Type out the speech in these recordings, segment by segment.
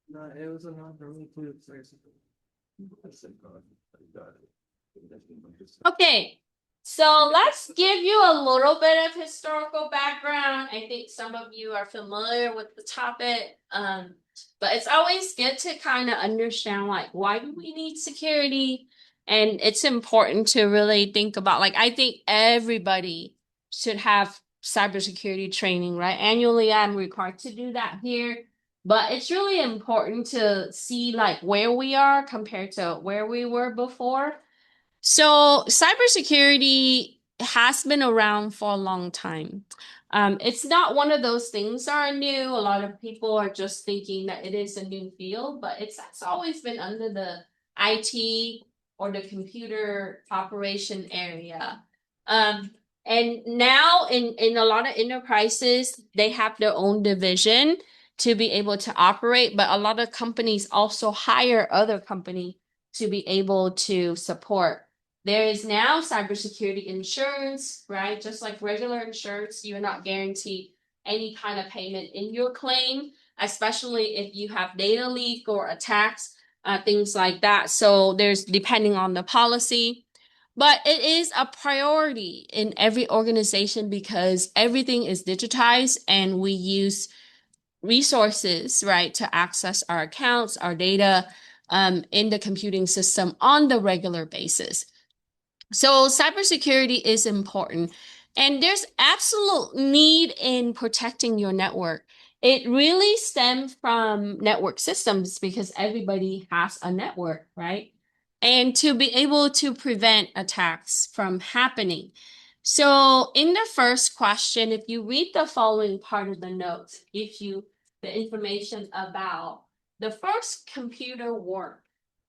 No, it was another really cool place. Okay, so let's give you a little bit of historical background. I think some of you are familiar with the topic, but it's always good to kind of understand, like, why do we need security? And it's important to really think about, like, I think everybody should have cybersecurity training, right? Annually, I'm required to do that here. But it's really important to see like where we are compared to where we were before. So cybersecurity has been around for a long time. It's not one of those things that are new. A lot of people are just thinking that it is a new field, but it's always been under the IT or the computer operation area. And now in a lot of enterprises, they have their own division to be able to operate, but a lot of companies also hire other company to be able to support. There is now cybersecurity insurance, right? Just like regular insurance, you're not guaranteed any kind of payment in your claim, especially if you have data leak or attacks, things like that. So there's depending on the policy. But it is a priority in every organization because everything is digitized and we use resources, right, to access our accounts, our data in the computing system on the regular basis. So cybersecurity is important, and there's absolute need in protecting your network. It really stems from network systems because everybody has a network, right? And to be able to prevent attacks from happening. So in the first question, if you read the following part of the notes, it gives you the information about the first computer worm,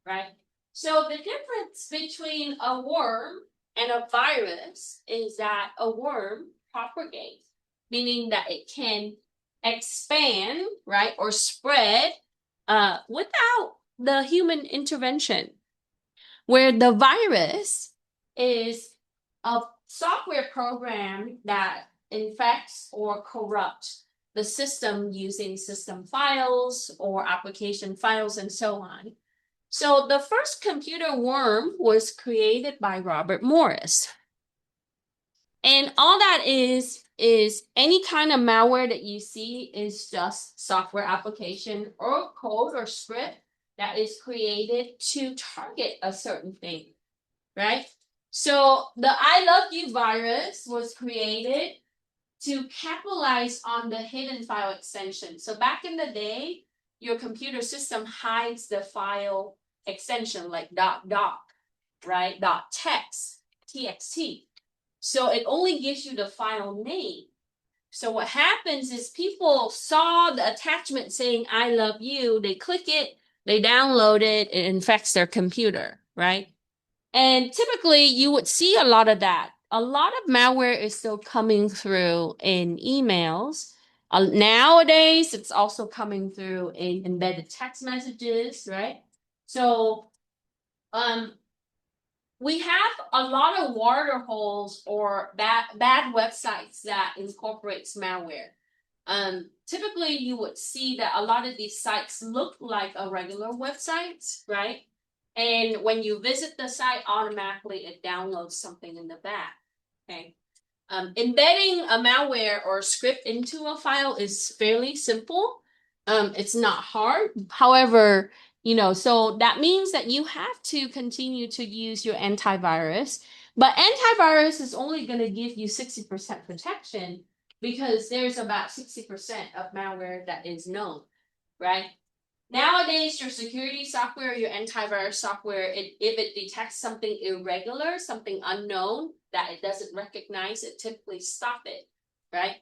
right? So the difference between a worm and a virus is that a worm propagates, meaning that it can expand, right, or spread without the human intervention. Where the virus is a software program that infects or corrupts the system using system files or application files and so on. So the first computer worm was created by Robert Morris. And all that is any kind of malware that you see is just software application or code or script that is created to target a certain thing, right? So the I Love You virus was created to capitalize on the hidden file extension. So back in the day, your computer system hides the file extension like .doc, right? .text, txt. So it only gives you the file name. So what happens is people saw the attachment saying I love you, they click it, they download it, it infects their computer, right? And typically you would see a lot of that. A lot of malware is still coming through in emails. Nowadays, it's also coming through in embedded text messages, right? So we have a lot of water holes or bad websites that incorporates malware. Typically, you would see that a lot of these sites look like a regular website, right? And when you visit the site, automatically it downloads something in the back. Okay. Embedding a malware or script into a file is fairly simple. It's not hard. However, so that means that you have to continue to use your antivirus. But antivirus is only going to give you 60% protection because there's about 60% of malware that is known, right? Nowadays, your security software, your antivirus software, if it detects something irregular, something unknown that it doesn't recognize, it typically stop it, right?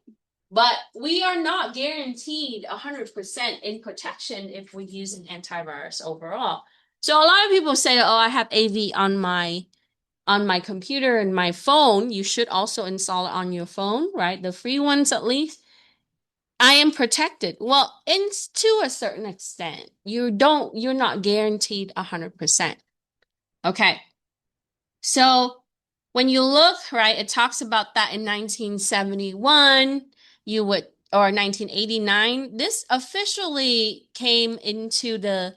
But we are not guaranteed 100% in protection if we use an antivirus overall. So a lot of people say, oh, I have AV on my computer and my phone. You should also install it on your phone, right? The free ones at least. I am protected. Well, to a certain extent, you're not guaranteed 100%. Okay. So when you look, right, it talks about that in 1971, or 1989, this officially came into the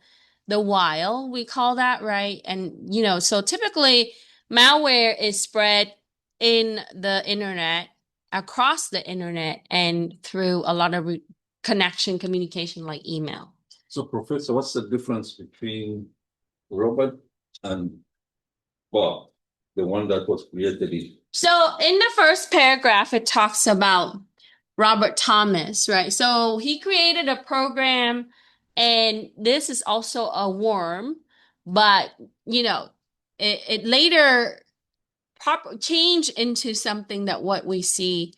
wild, we call that, right? And, so typically malware is spread in the internet, across the internet, and through a lot of connection communication like email. So, Professor, what's the difference between robot and bot, the one that was created in? So in the first paragraph, it talks about Robert Thomas, right? So he created a program, and this is also a worm, but it later change into something that what we see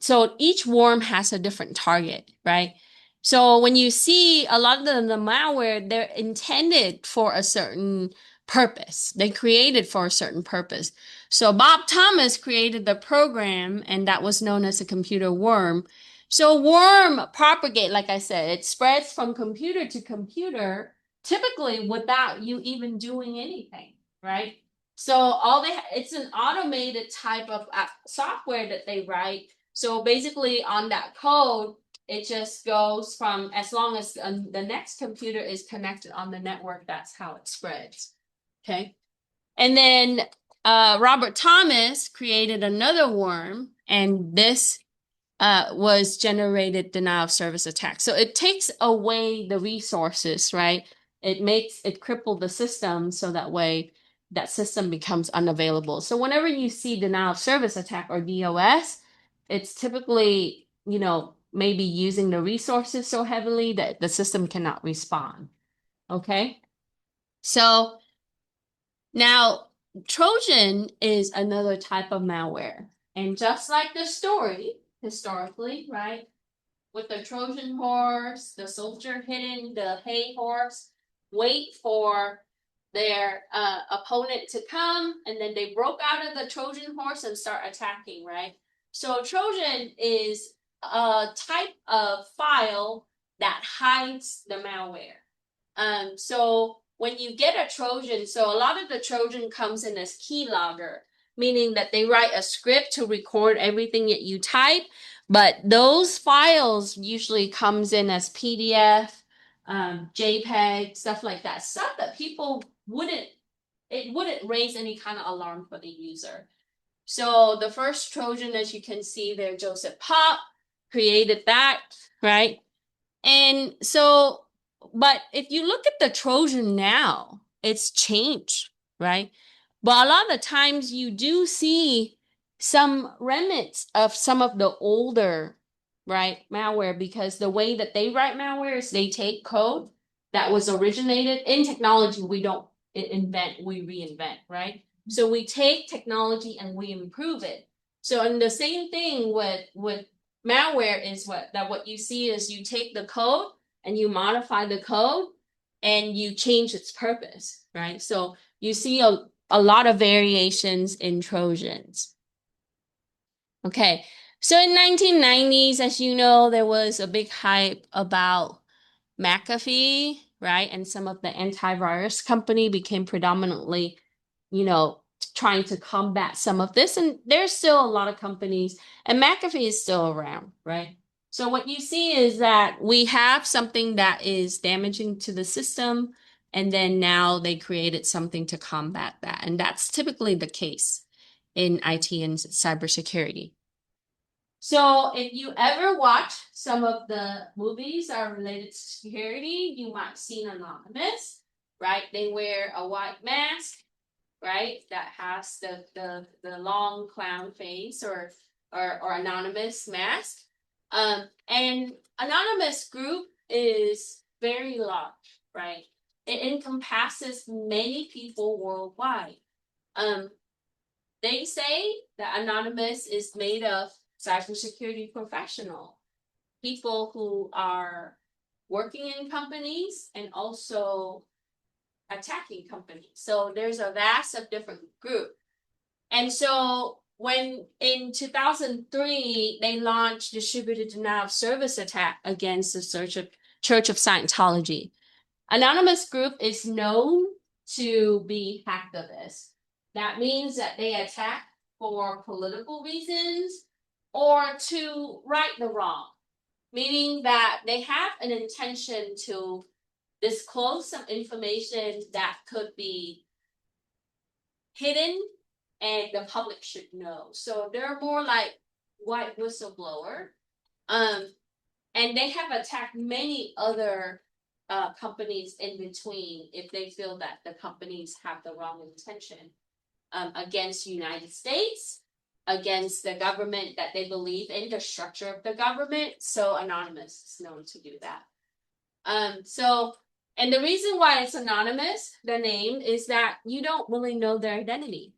so each worm has a different target, right? So when you see a lot of the malware, they're intended for a certain purpose. They created for a certain purpose. So Bob Thomas created the program, and that was known as a computer worm. So worm propagate, like I said, it spreads from computer to computer, typically without you even doing anything, right? So it's an automated type of software that they write. So basically on that code, it just goes from, as long as the next computer is connected on the network, that's how it spreads. Okay. And then Robert Thomas created another worm, and this was generated denial of service attack. So it takes away the resources, right? It cripple the system, so that way that system becomes unavailable. So whenever you see denial of service attack or DOS, it's typically, maybe using the resources so heavily that the system cannot respond. Okay. So now Trojan is another type of malware. And just like the story, historically, right? With the Trojan horse, the soldier hidden the hay horse, wait for their opponent to come, and then they broke out of the Trojan horse and start attacking, right? So Trojan is a type of file that hides the malware. So when you get a Trojan, so a lot of the Trojan comes in as keylogger, meaning that they write a script to record everything that you type, but those files usually comes in as PDF, JPEG, stuff like that, stuff that people wouldn't raise any kind of alarm for the user. So the first Trojan, as you can see there, Joseph Pop created that, right? And so, but if you look at the Trojan now, it's changed, right? But a lot of the times you do see some remnants of some of the older, right, malware, because the way that they write malware is they take code that was originated in technology. We don't invent, we reinvent, right? So we take technology and we improve it. So, and the same thing with malware is what you see is you take the code and you modify the code and you change its purpose, right? So you see a lot of variations in Trojans. Okay, so in 1990s, as you know, there was a big hype about McAfee, right? And some of the antivirus company became predominantly, trying to combat some of this. And there's still a lot of companies, and McAfee is still around, right? So what you see is that we have something that is damaging to the system, and then now they created something to combat that. And that's typically the case in IT and cybersecurity. So if you ever watch some of the movies that are related to security, you might see Anonymous, right? They wear a white mask, right? That has the long clown face or Anonymous mask. And Anonymous group is very large, right? It encompasses many people worldwide. They say that Anonymous is made of cybersecurity professional, people who are working in companies and also attacking companies. So there's a vast of different group. And so when in 2003, they launched distributed denial of service attack against the Church of Scientology. Anonymous group is known to be hacktivists. That means that they attack for political reasons or to right the wrong, meaning that they have an intention to disclose some information that could be hidden and the public should know. So they're more like white whistleblower. And they have attacked many other companies in between if they feel that the companies have the wrong intention against the United States, against the government that they believe in, the structure of the government. So Anonymous is known to do that. And the reason why it's anonymous, the name, is that you don't really know their identity.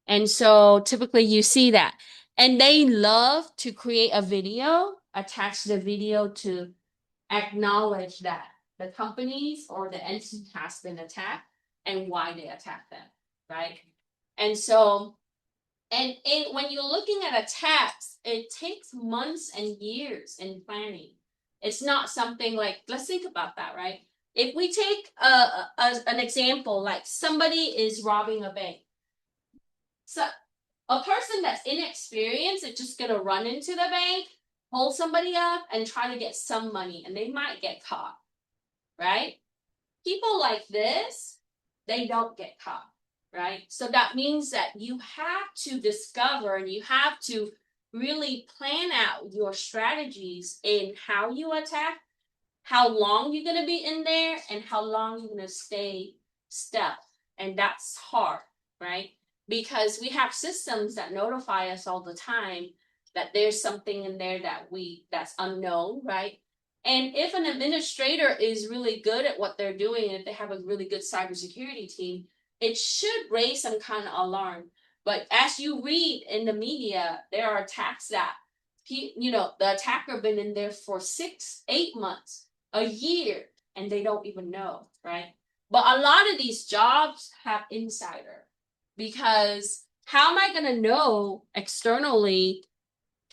And so typically you see that. And they love to create a video, attach the video to acknowledge that the companies or the entity has been attacked and why they attacked them, right? And so, when you're looking at attacks, it takes months and years in planning. It's not something like, let's think about that, right? If we take an example, like somebody is robbing a bank. So a person that's inexperienced is just gonna run into the bank, hold somebody up, and try to get some money, and they might get caught, right? People like this, they don't get caught, right? So that means that you have to discover and you have to really plan out your strategies in how you attack, how long you're going to be in there, and how long you're going to stay stealth. And that's hard, right? Because we have systems that notify us all the time that there's something in there that's unknown, right? And if an administrator is really good at what they're doing, if they have a really good cybersecurity team, it should raise some kind of alarm. But as you read in the media, there are attacks that, the attacker been in there for 6, 8 months, a year, and they don't even know, right? But a lot of these jobs have insider, because how am I going to know externally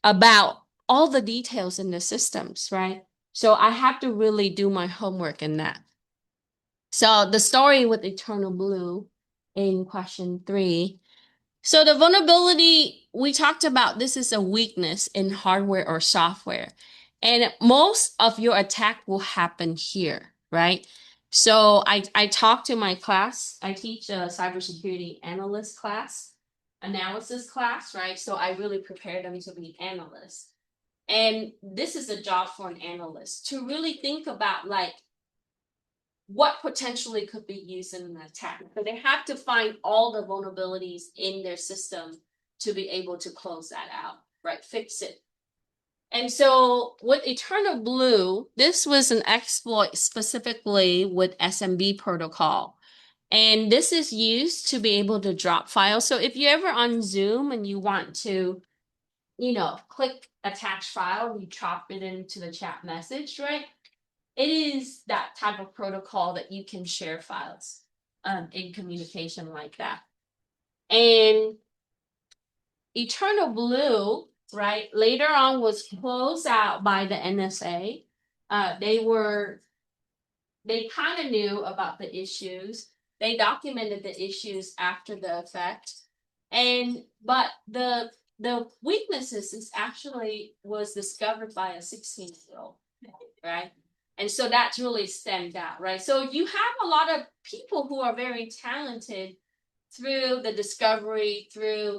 about all the details in the systems, right? So I have to really do my homework in that. So the story with Eternal Blue in question 3. So the vulnerability, we talked about, this is a weakness in hardware or software. And most of your attack will happen here, right? So I talked to my class. I teach a cybersecurity analyst class, analysis class, right? So I really prepare them to be analysts. And this is a job for an analyst to really think about like what potentially could be used in an attack. So they have to find all the vulnerabilities in their system to be able to close that out, right? Fix it. And so with Eternal Blue, this was an exploit specifically with SMB protocol. And this is used to be able to drop files. So if you're ever on Zoom and you want to, click attach file and you chop it into the chat message, right? It is that type of protocol that you can share files in communication like that. And Eternal Blue, right, later on was closed out by the NSA. They kind of knew about the issues. They documented the issues after the effect. But the weaknesses is actually was discovered by a 16-year-old, right? And so that's really stemmed out, right? So you have a lot of people who are very talented through the discovery, through,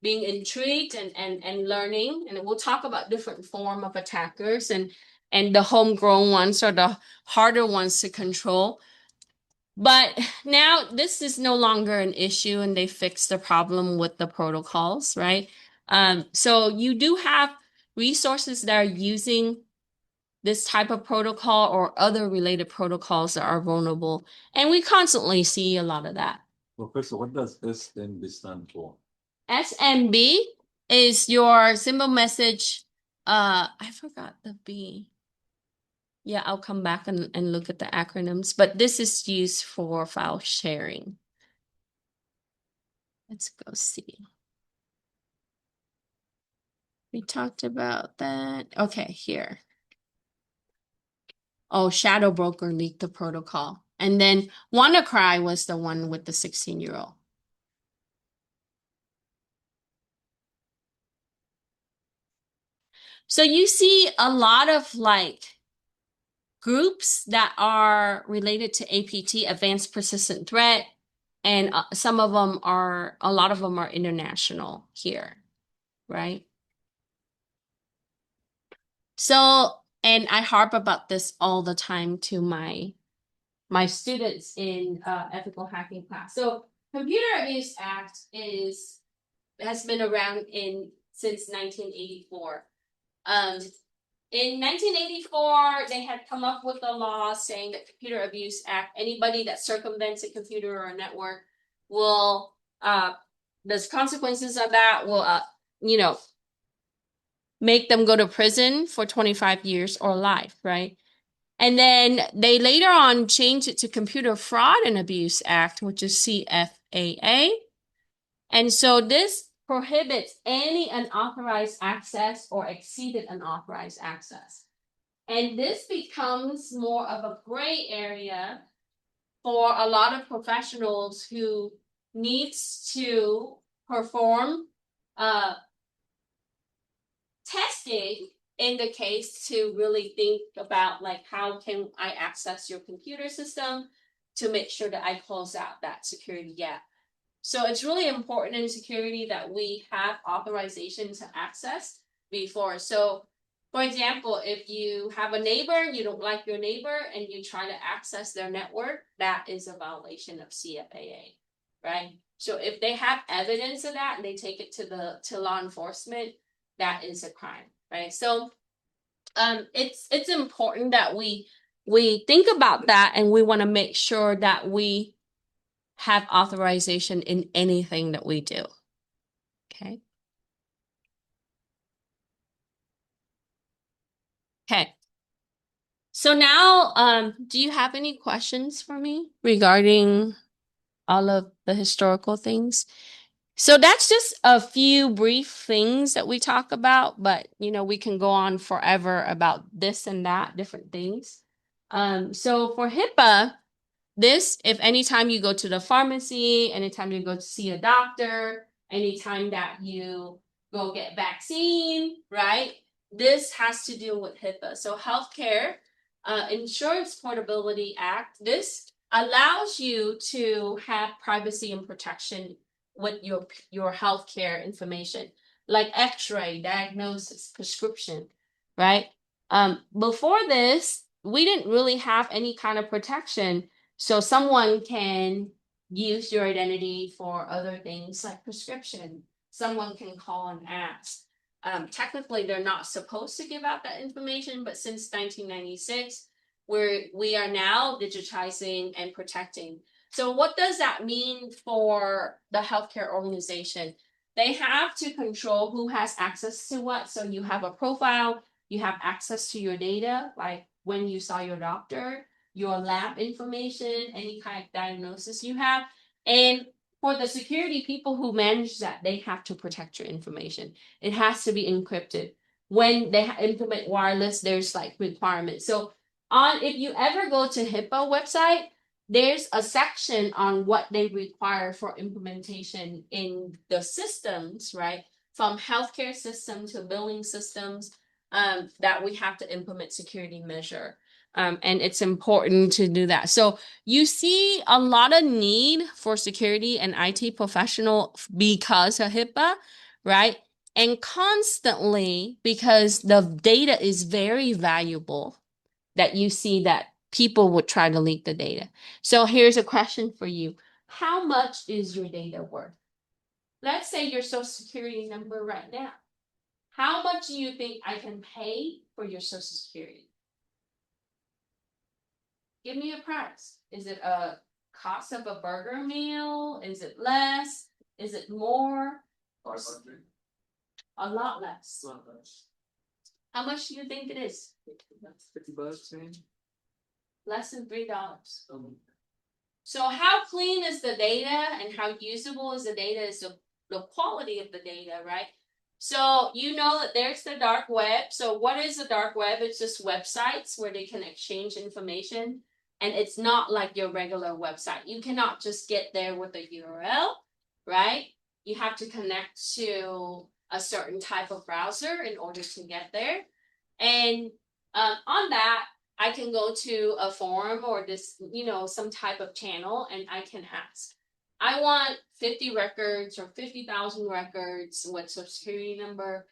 being intrigued and learning. And we'll talk about different form of attackers and the homegrown ones are the harder ones to control. But now this is no longer an issue and they fixed the problem with the protocols, right? So you do have resources that are using this type of protocol or other related protocols that are vulnerable. And we constantly see a lot of that. Professor, what does SMB stand for? SMB is your symbol message. I forgot the B. Yeah, I'll come back and look at the acronyms, but this is used for file sharing. Let's go see. We talked about that. Okay, here. Oh, Shadow Broker leaked the protocol. And then WannaCry was the one with the 16-year-old. So you see a lot of like groups that are related to APT, Advanced Persistent Threat, and a lot of them are international here, right? So, and I harp about this all the time to my students in ethical hacking class. So, Computer Abuse Act has been around since 1984. In 1984, they had come up with a law saying that Computer Abuse Act, anybody that circumvents a computer or a network will, the consequences of that will, make them go to prison for 25 years or life, right? And then they later on changed it to Computer Fraud and Abuse Act, which is CFAA. And so this prohibits any unauthorized access or exceeded unauthorized access. And this becomes more of a gray area for a lot of professionals who needs to perform testing in the case to really think about like how can I access your computer system to make sure that I close out that security gap. So it's really important in security that we have authorization to access before. So for example, if you have a neighbor, you don't like your neighbor and you try to access their network, that is a violation of CFAA, right? So if they have evidence of that and they take it to law enforcement, that is a crime, right? So it's important that we think about that, and we want to make sure that we have authorization in anything that we do. Okay. Okay. So now, do you have any questions for me regarding all of the historical things? So that's just a few brief things that we talk about, but we can go on forever about this and that, different things. So for HIPAA, if anytime you go to the pharmacy, anytime you go to see a doctor, anytime that you go get vaccine, right? This has to do with HIPAA. So Healthcare Insurance Portability Act, this allows you to have privacy and protection with your healthcare information, like X-ray, diagnosis, prescription, right? Before this, we didn't really have any kind of protection. So someone can use your identity for other things like prescription. Someone can call and ask. Technically, they're not supposed to give out that information, but since 1996, we are now digitizing and protecting. So what does that mean for the healthcare organization? They have to control who has access to what. So you have a profile, you have access to your data, like when you saw your doctor, your lab information, any kind of diagnosis you have. And for the security people who manage that, they have to protect your information. It has to be encrypted. When they implement wireless, there's like requirements. So if you ever go to HIPAA website, there's a section on what they require for implementation in the systems, right? From healthcare system to billing systems, that we have to implement security measure. And it's important to do that. So you see a lot of need for security and IT professional because of HIPAA, right? And constantly, because the data is very valuable, that you see that people would try to leak the data. So here's a question for you. How much is your data worth? Let's say your social security number right now. How much do you think I can pay for your social security? Give me a price. Is it a cost of a burger meal? Is it less? Is it more? Or a lot less? How much do you think it is? $50, maybe? Less than $3. So how clean is the data and how usable is the data is the quality of the data, right? So you know that there's the dark web. So what is the dark web? It's just websites where they can exchange information. And it's not like your regular website. You cannot just get there with a URL, right? You have to connect to a certain type of browser in order to get there. And on that, I can go to a forum or this, some type of channel, and I can ask, I want 50 records or 50,000 records with social security number,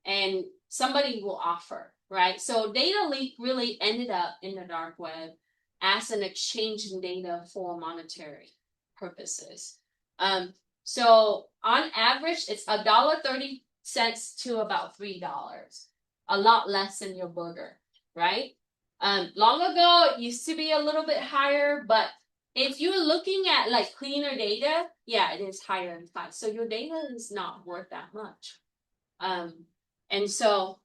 and somebody will offer, right? So data leak really ended up in the dark web as an exchange in data for monetary purposes. So on average, it's $1.30 to about $3, a lot less than your burger, right? Long ago, it used to be a little bit higher, but if you're looking at like cleaner data, yeah, it is higher in price. So your data is not worth that much. And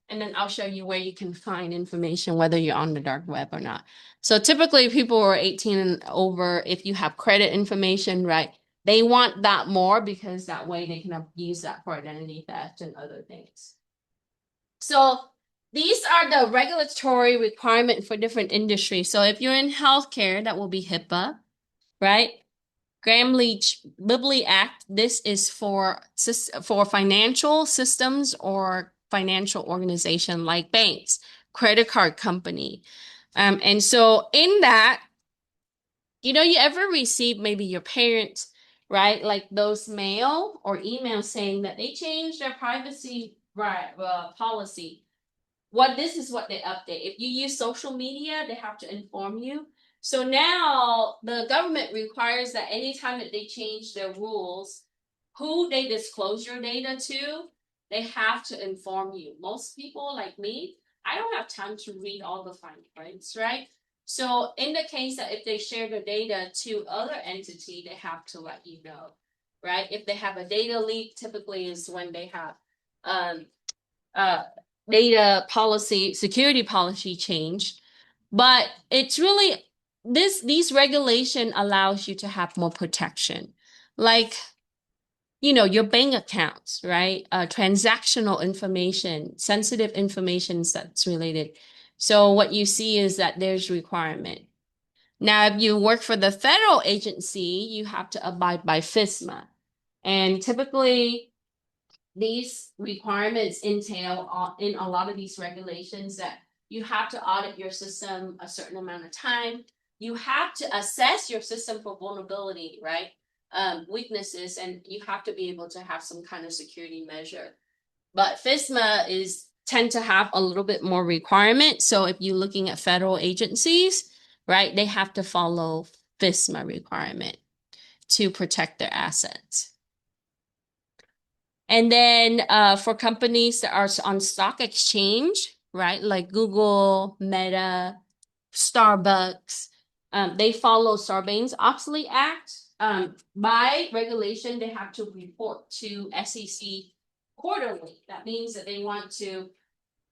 then I'll show you where you can find information, whether you're on the dark web or not. So typically people who are 18 and over, if you have credit information, right, they want that more because that way they can use that for identity theft and other things. So these are the regulatory requirement for different industries. So if you're in healthcare, that will be HIPAA, right? Gramm-Leach-Bliley Act, this is for financial systems or financial organization like banks, credit card company. And so in that, you ever receive maybe your parents, right? Like those mail or emails saying that they changed their privacy policy. This is what they update. If you use social media, they have to inform you. So now the government requires that anytime that they change their rules, who they disclose your data to, they have to inform you. Most people like me, I don't have time to read all the fine prints, right? So in the case that if they share the data to other entity, they have to let you know, right? If they have a data leak, typically is when they have data policy, security policy change. But it's really these regulation allows you to have more protection. Like, your bank accounts, right? Transactional information, sensitive information that's related. So what you see is that there's requirement. Now, if you work for the federal agency, you have to abide by FISMA. And typically, these requirements entail in a lot of these regulations that you have to audit your system a certain amount of time. You have to assess your system for vulnerability, right? Weaknesses, and you have to be able to have some kind of security measure. But FISMA tend to have a little bit more requirement. So if you're looking at federal agencies, right, they have to follow FISMA requirement to protect their assets. And then for companies that are on stock exchange, right, like Google, Meta, Starbucks, they follow Sarbanes-Oxley Act. By regulation, they have to report to SEC quarterly. That means that they want to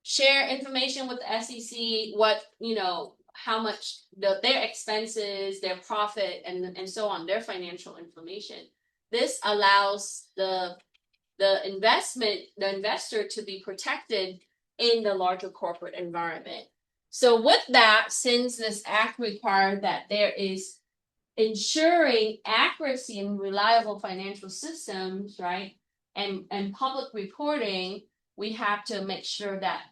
share information with the SEC, what, how much their expenses, their profit, and so on, their financial information. This allows the investor to be protected in the larger corporate environment. So with that, since this act required that there is ensuring accuracy and reliable financial systems, right, and public reporting, we have to make sure that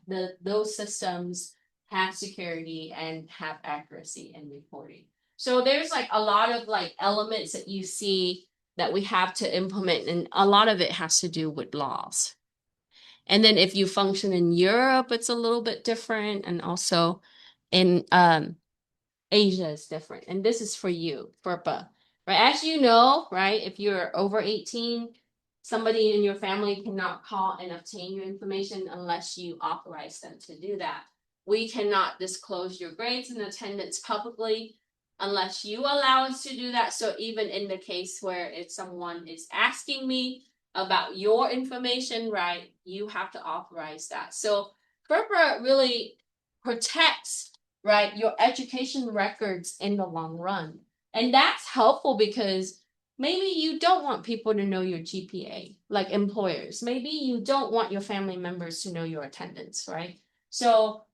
those systems have security and have accuracy in reporting. So there's like a lot of like elements that you see that we have to implement, and a lot of it has to do with laws. And then if you function in Europe, it's a little bit different, and also in Asia is different. And this is for you, FERPA, right? As you know, right, if you're over 18, somebody in your family cannot call and obtain your information unless you authorize them to do that. We cannot disclose your grades and attendance publicly unless you allow us to do that. So even in the case where if someone is asking me about your information, right, you have to authorize that. So FERPA really protects, right, your education records in the long run. And that's helpful because maybe you don't want people to know your GPA, like employers. Maybe you don't want your family members to know your attendance, right? So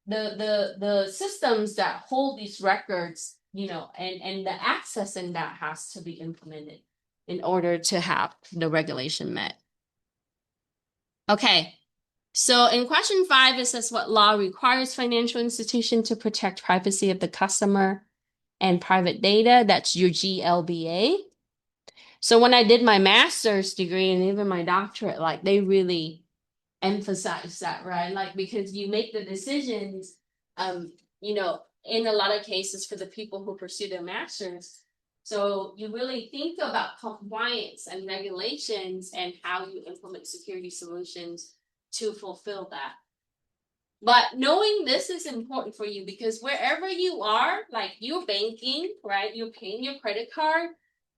the systems that hold these records, and the access in that has to be implemented in order to have the regulation met. Okay. So in question 5, it says what law requires financial institution to protect privacy of the customer and private data? That's your GLBA. So when I did my master's degree and even my doctorate, like they really emphasize that, right? Like because you make the decisions, you know, in a lot of cases for the people who pursue their master's. So you really think about compliance and regulations and how you implement security solutions to fulfill that. But knowing this is important for you because wherever you are, like you're banking, right? You're paying your credit card,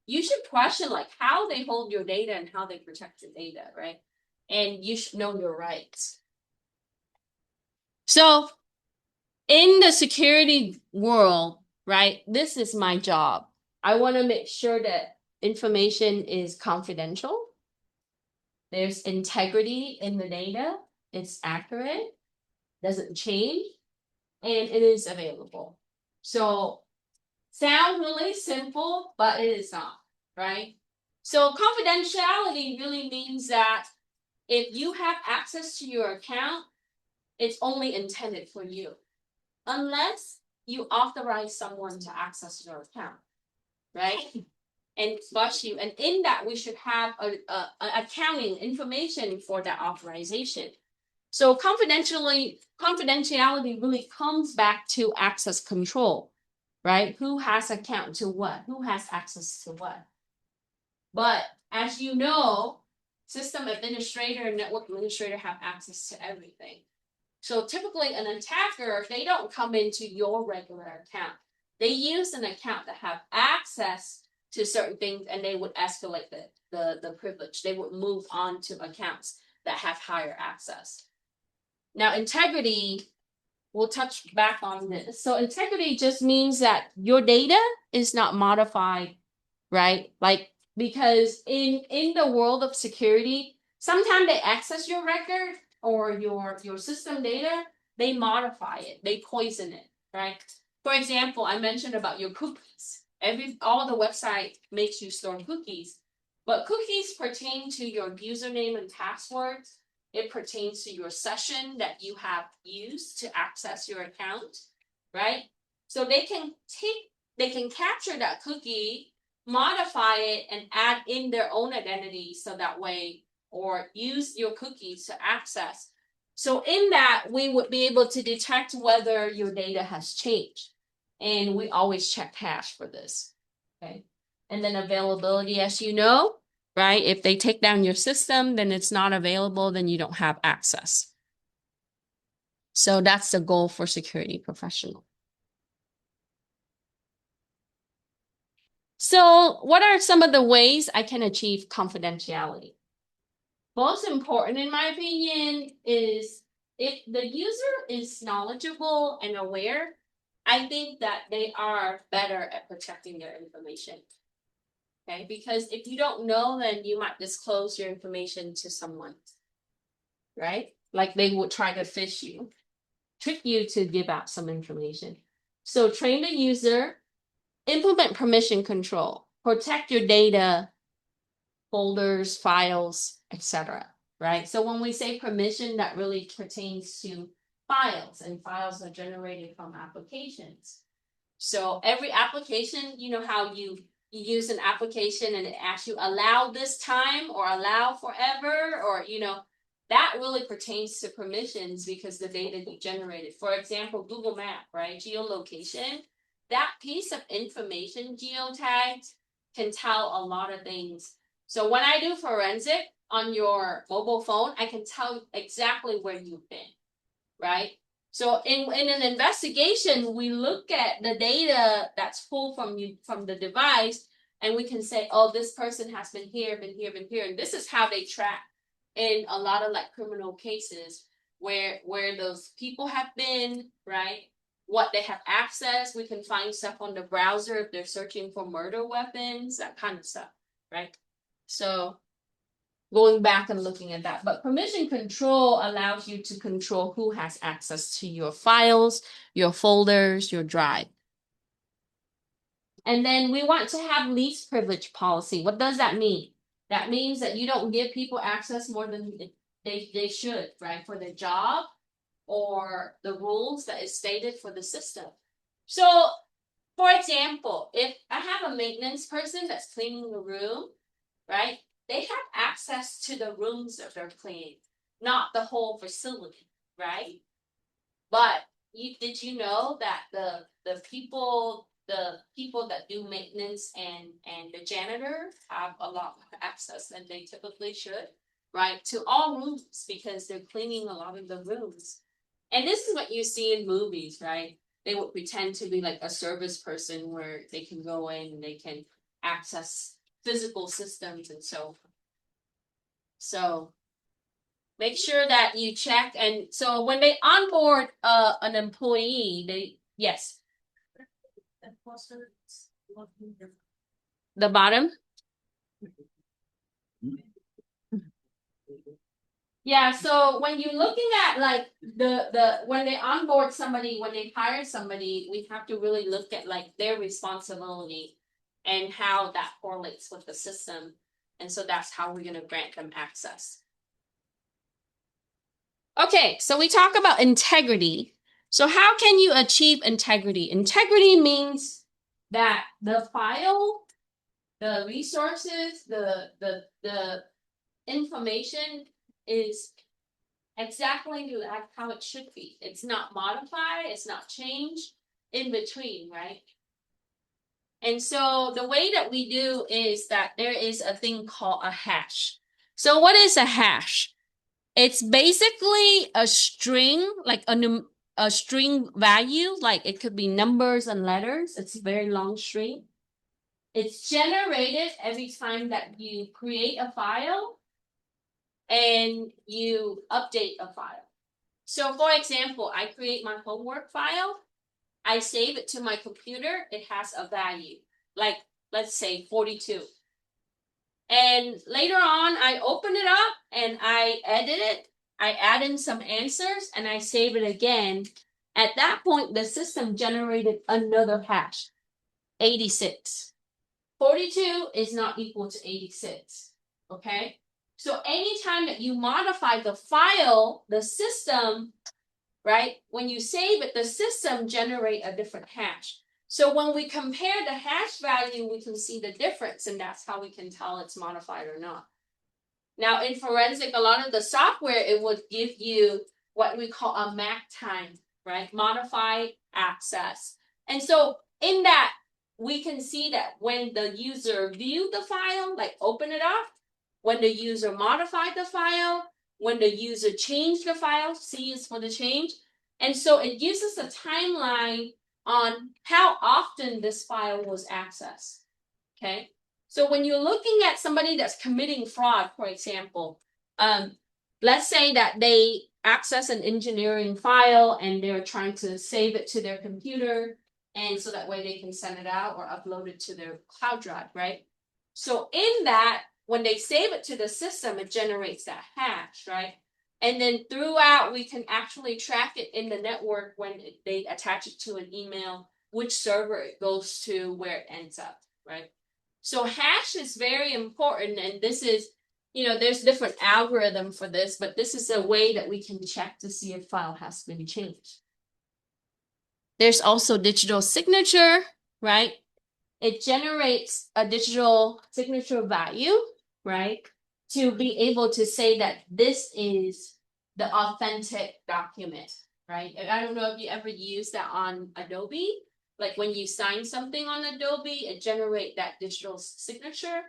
you should question like how they hold your data and how they protect your data, right? And you should know your rights. So in the security world, right, this is my job. I want to make sure that information is confidential. There's integrity in the data. It's accurate, doesn't change, and it is available. So sound really simple, but it is not, right? So confidentiality really means that if you have access to your account, it's only intended for you, unless you authorize someone to access your account, right? And flush you. And in that, we should have a accounting information for that authorization. So confidentiality really comes back to access control, right? Who has account to what? Who has access to what? But as you know, system administrator and network administrator have access to everything. So typically an attacker, they don't come into your regular account. They use an account that have access to certain things and they would escalate the privilege. They would move on to accounts that have higher access. Now, integrity, we'll touch back on this. So integrity just means that your data is not modified, right? Like, because in the world of security, sometimes they access your record or your system data, they modify it, they poison it, right? For example, I mentioned about your cookies. All the website makes you store cookies, but cookies pertain to your username and passwords. It pertains to your session that you have used to access your account, right? So they can capture that cookie, modify it, and add in their own identity so that way, or use your cookies to access. So in that, we would be able to detect whether your data has changed. And we always check hash for this, okay? And then availability, as you know, right? If they take down your system, then it's not available, then you don't have access. So that's the goal for security professional. So what are some of the ways I can achieve confidentiality? Most important, in my opinion, is if the user is knowledgeable and aware, I think that they are better at protecting their information. Okay, because if you don't know, then you might disclose your information to someone, right? Like they would try to phish you, trick you to give out some information. So train the user, implement permission control, protect your data, folders, files, etc. Right? So when we say permission, that really pertains to files, and files are generated from applications. So every application, you know how you use an application and it asks you allow this time or allow forever, or that really pertains to permissions because the data you generated. For example, Google Map, right? Geolocation. That piece of information geotagged can tell a lot of things. So when I do forensic on your mobile phone, I can tell exactly where you've been, right? So in an investigation, we look at the data that's pulled from the device, and we can say, oh, this person has been here, been here, been here. And this is how they track in a lot of like criminal cases where those people have been, right? What they have accessed. We can find stuff on the browser if they're searching for murder weapons, that kind of stuff, right? So going back and looking at that. But permission control allows you to control who has access to your files, your folders, your drive. And then we want to have least privilege policy. What does that mean? That means that you don't give people access more than they should, right, for the job or the rules that is stated for the system. So, for example, if I have a maintenance person that's cleaning the room, right, they have access to the rooms that they're cleaning, not the whole facility, right? But did you know that the people that do maintenance and the janitor have a lot more access than they typically should, right, to all rooms because they're cleaning a lot of the rooms. And this is what you see in movies, right? They would pretend to be like a service person where they can go in and they can access physical systems and so forth. So make sure that you check. And so when they onboard an employee, yes. The bottom? Yeah, so when you're looking at like the when they onboard somebody, when they hire somebody, we have to really look at like their responsibility and how that correlates with the system. And so that's how we're gonna grant them access. Okay, so we talk about integrity. So how can you achieve integrity? Integrity means that the file, the resources, the information is exactly like how it should be. It's not modified, it's not changed in between, right? And so the way that we do is that there is a thing called a hash. So what is a hash? It's basically a string, like a string value, like it could be numbers and letters. It's a very long string. It's generated every time that you create a file and you update a file. So for example, I create my homework file, I save it to my computer, it has a value, like let's say 42. And later on, I open it up and I edit it, I add in some answers and I save it again. At that point, the system generated another hash, 86. 42 is not equal to 86, okay? So anytime that you modify the file, the system, right, when you save it, the system generate a different hash. So when we compare the hash value, we can see the difference, and that's how we can tell it's modified or not. Now, in forensic, a lot of the software, it would give you what we call a MAC time, right? Modified access. And so in that, we can see that when the user viewed the file, like open it up, when the user modified the file, when the user changed the file, C is for the change. And so it gives us a timeline on how often this file was accessed, okay? So when you're looking at somebody that's committing fraud, for example, let's say that they access an engineering file and they're trying to save it to their computer, and so that way they can send it out or upload it to their cloud drive, right? So in that, when they save it to the system, it generates that hash, right? And then throughout, we can actually track it in the network when they attach it to an email, which server it goes to, where it ends up, right? So hash is very important, and this is, there's different algorithm for this, but this is a way that we can check to see if file has been changed. There's also digital signature, right? It generates a digital signature value, right? To be able to say that this is the authentic document, right? I don't know if you ever use that on Adobe. Like when you sign something on Adobe, it generates that digital signature.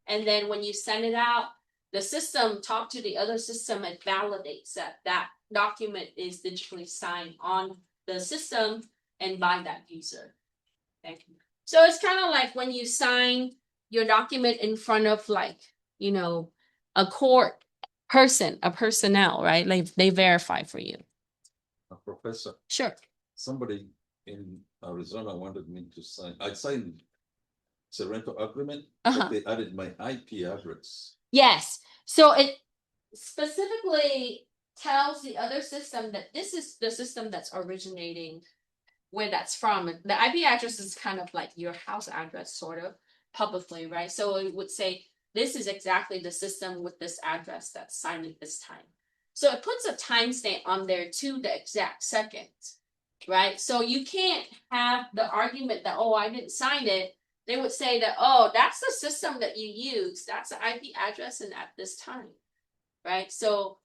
And then when you send it out, the system talk to the other system and validates that that document is digitally signed on the system and by that user. Okay. So it's kind of like when you sign your document in front of like, a court person, a personnel, right? Like they verify for you. Professor, Sure. somebody in Arizona wanted me to sign. I signed a rental agreement, but they added my IP address. Yes. So it specifically tells the other system that this is the system that's originating where that's from. The IP address is kind of like your house address, sort of publicly, right? So it would say this is exactly the system with this address that's signed at this time. So it puts a timestamp on there to the exact second, right? So you can't have the argument that, oh, I didn't sign it. They would say that, oh, that's the system that you use. That's the IP address and at this time, right? So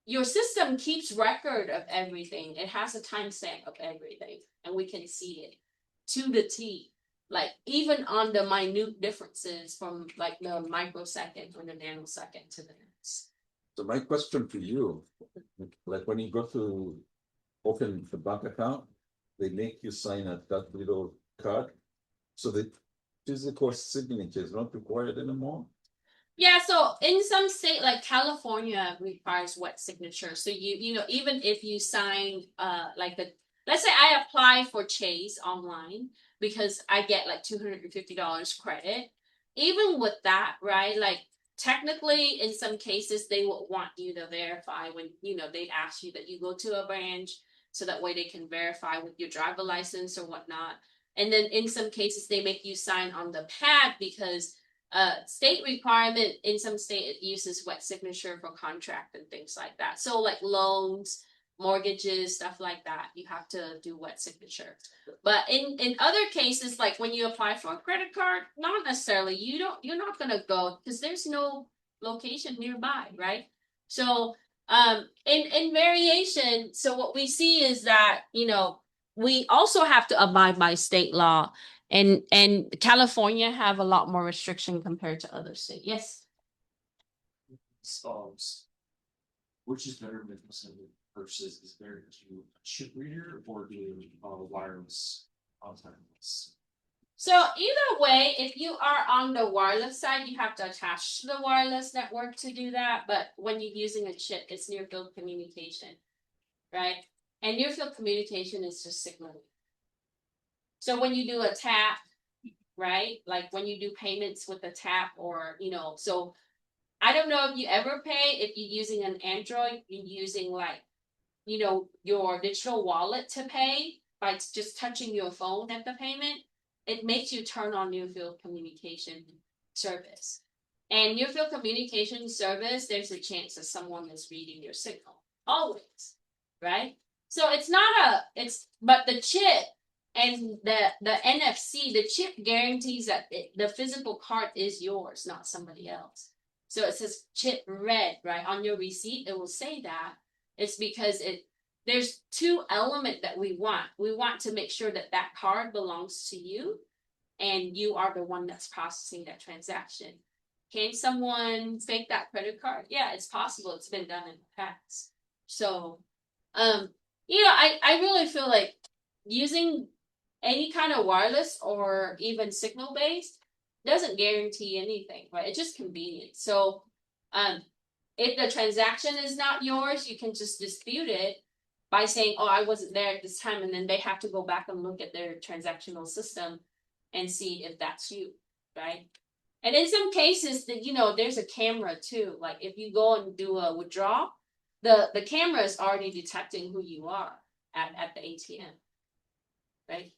your system keeps record of everything. It has a timestamp of everything, and we can see it to the T. Like even on the minute differences from like the microsecond or the nanosecond to the next. So my question to you, like when you go to open the bank account, they make you sign that little card. So the physical signature is not required anymore. Yeah, so in some state like California requires wet signature. So you know, even if you sign like the, let's say I apply for Chase online because I get like $250 credit. Even with that, right? Like technically in some cases they will want you to verify when, you know, they ask you that you go to a branch so that way they can verify with your driver license or whatnot. And then in some cases they make you sign on the pad because state requirement in some state it uses wet signature for contract and things like that. So like loans, mortgages, stuff like that, you have to do wet signature. But in other cases, like when you apply for a credit card, not necessarily. You're not gonna go because there's no location nearby, right? So in variation, so what we see is that, you know, we also have to abide by state law. And California have a lot more restriction compared to other states. Yes. Installs. Which is better versus is better to a chip reader or do wireless contactless? So either way, if you are on the wireless side, you have to attach to the wireless network to do that. But when you're using a chip, it's near field communication, right? And near field communication is just signaling. So when you do a tap, right? Like when you do payments with a tap or, you know, so I don't know if you ever pay, if you're using an Android, you're using like, you know, your digital wallet to pay by just touching your phone at the payment. It makes you turn on near field communication service. And near field communication service, there's a chance that someone is reading your signal. Always. Right? So it's not but the chip and the NFC, the chip guarantees that the physical card is yours, not somebody else. So it says chip read, right? On your receipt, it will say that. It's because there's two elements that we want. We want to make sure that that card belongs to you and you are the one that's processing that transaction. Can someone fake that credit card? Yeah, it's possible. It's been done in the past. So, you know, I really feel like using any kind of wireless or even signal based doesn't guarantee anything, right? It's just convenient. So, if the transaction is not yours, you can just dispute it by saying, oh, I wasn't there at this time. And then they have to go back and look at their transactional system and see if that's you, right? And in some cases that, you know, there's a camera too. Like if you go and do a withdrawal, the camera is already detecting who you are at the ATM, right?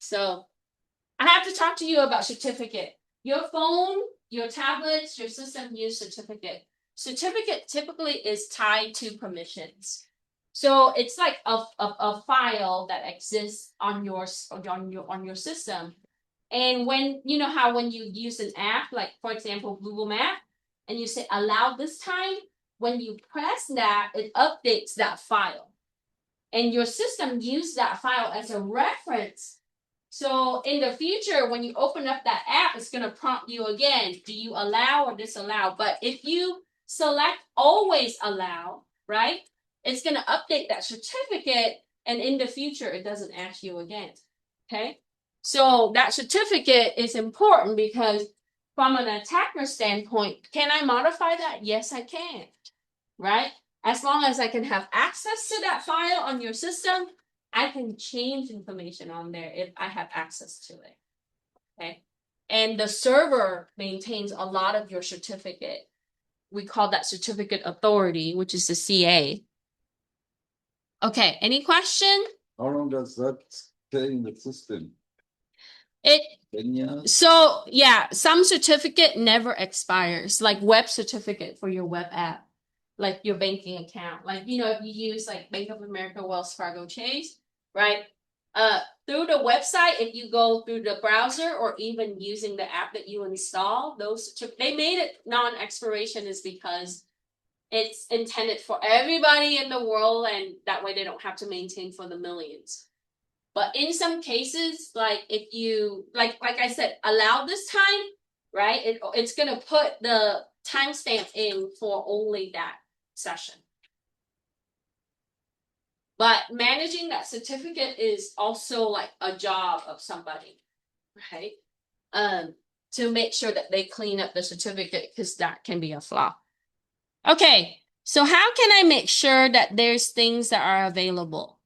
So I have to talk to you about certificate. Your phone, your tablets, your system use certificate. Certificate typically is tied to permissions. So it's like a file that exists on your system. And when, you know how when you use an app, like for example, Google Map, and you say allow this time, when you press that, it updates that file. And your system uses that file as a reference. So in the future, when you open up that app, it's going to prompt you again. Do you allow or disallow? But if you select always allow, right, it's going to update that certificate. And in the future, it doesn't ask you again. Okay. So that certificate is important because from an attacker standpoint, can I modify that? Yes, I can. Right? As long as I can have access to that file on your system, I can change information on there if I have access to it. Okay. And the server maintains a lot of your certificate. We call that certificate authority, which is the CA. Okay. Any question? How long does that stay in the system? So yeah, some certificate never expires, like web certificate for your web app. like your banking account. Like, you know, if you use like Bank of America, Wells Fargo, Chase, right? Through the website, if you go through the browser or even using the app that you install, they made it non-expiration is because it's intended for everybody in the world, and that way they don't have to maintain for the millions. But in some cases, like if you like I said, allow this time, right? It's gonna put the timestamp in for only that session. But managing that certificate is also like a job of somebody, right? To make sure that they clean up the certificate, because that can be a flaw. Okay, so how can I make sure that there's things that are available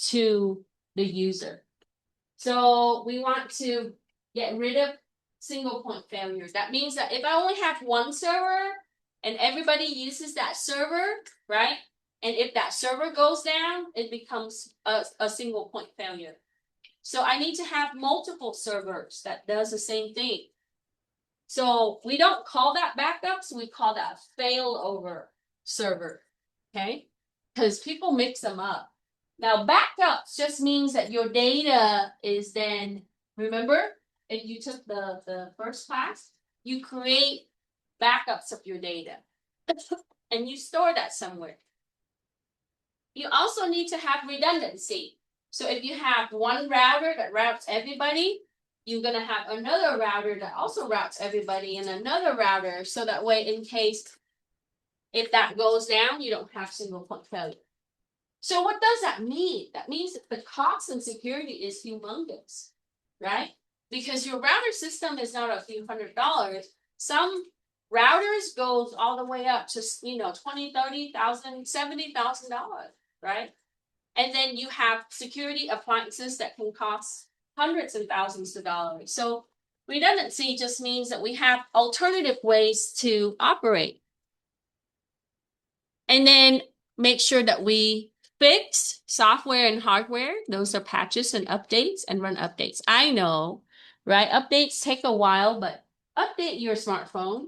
to the user? So we want to get rid of single point failure. That means that if I only have one server and everybody uses that server, right? And if that server goes down, it becomes a single point failure. So I need to have multiple servers that does the same thing. So we don't call that backups, we call that failover server, okay? Because people mix them up. Now backups just means that your data is then, remember, if you took the first class, you create backups of your data and you store that somewhere. You also need to have redundancy. So if you have one router that routes everybody, you're going to have another router that also routes everybody and another router. So that way, in case if that goes down, you don't have single point failure. So what does that mean? That means that the cost in security is humongous, right? Because your router system is not a few $100s. Some routers goes all the way up to, you know, $20,000, $30,000, $70,000, right? And then you have security appliances that can cost hundreds and thousands of dollars. So redundancy just means that we have alternative ways to operate. And then make sure that we fix software and hardware. Those are patches and updates, and run updates. I know, right? Updates take a while, but update your smartphone,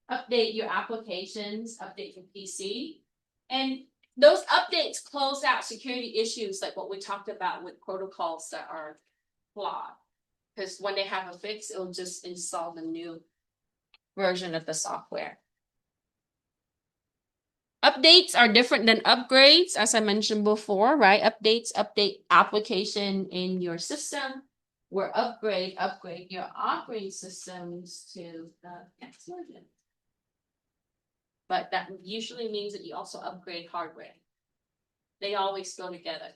update your applications, update your PC. And those updates close out security issues like what we talked about with protocols that are flawed. Because when they have a fix, it'll just install the new version of the software. Updates are different than upgrades, as I mentioned before, right? Updates update application in your system, where upgrade your operating systems to the next version. But that usually means that you also upgrade hardware. They always go together.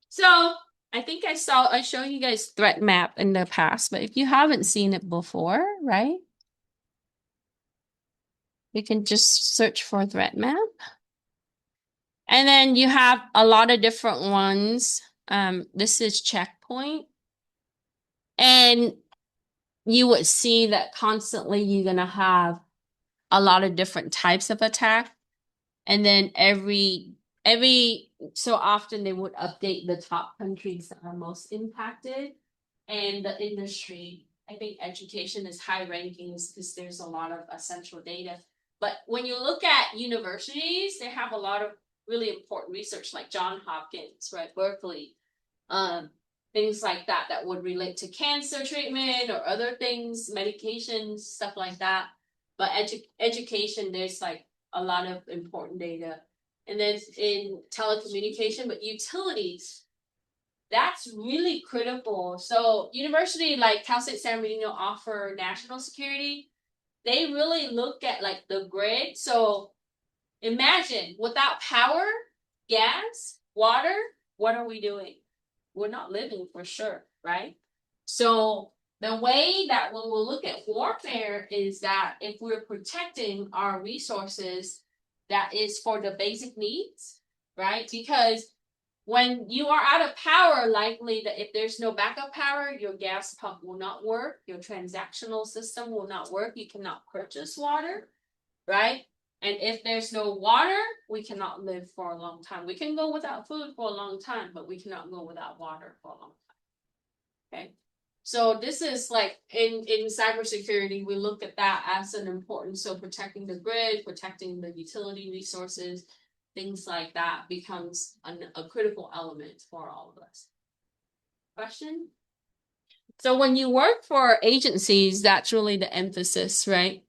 So I think I showed you guys threat map in the past, but if you haven't seen it before, right? We can just search for threat map. And then you have a lot of different ones. This is checkpoint. And you would see that constantly you're going to have a lot of different types of attack. And then every so often they would update the top countries that are most impacted. And the industry, I think education is high rankings because there's a lot of essential data. But when you look at universities, they have a lot of really important research like Johns Hopkins, right? Berkeley, things like that that would relate to cancer treatment or other things, medications, stuff like that. But education, there's like a lot of important data. And then in telecommunication, but utilities, that's really critical. So university like Cal State San Bernardino offer national security. They really look at like the grid. So imagine without power, gas, water, what are we doing? We're not living for sure, right? So the way that when we'll look at warfare is that if we're protecting our resources, that is for the basic needs, right? Because when you are out of power, likely that if there's no backup power, your gas pump will not work, your transactional system will not work, you cannot purchase water, right? And if there's no water, we cannot live for a long time. We can go without food for a long time, but we cannot go without water for a long time. Okay. So this is like in cybersecurity, we look at that as an important. So protecting the grid, protecting the utility resources, things like that becomes a critical element for all of us. Question? So when you work for agencies, that's really the emphasis, right?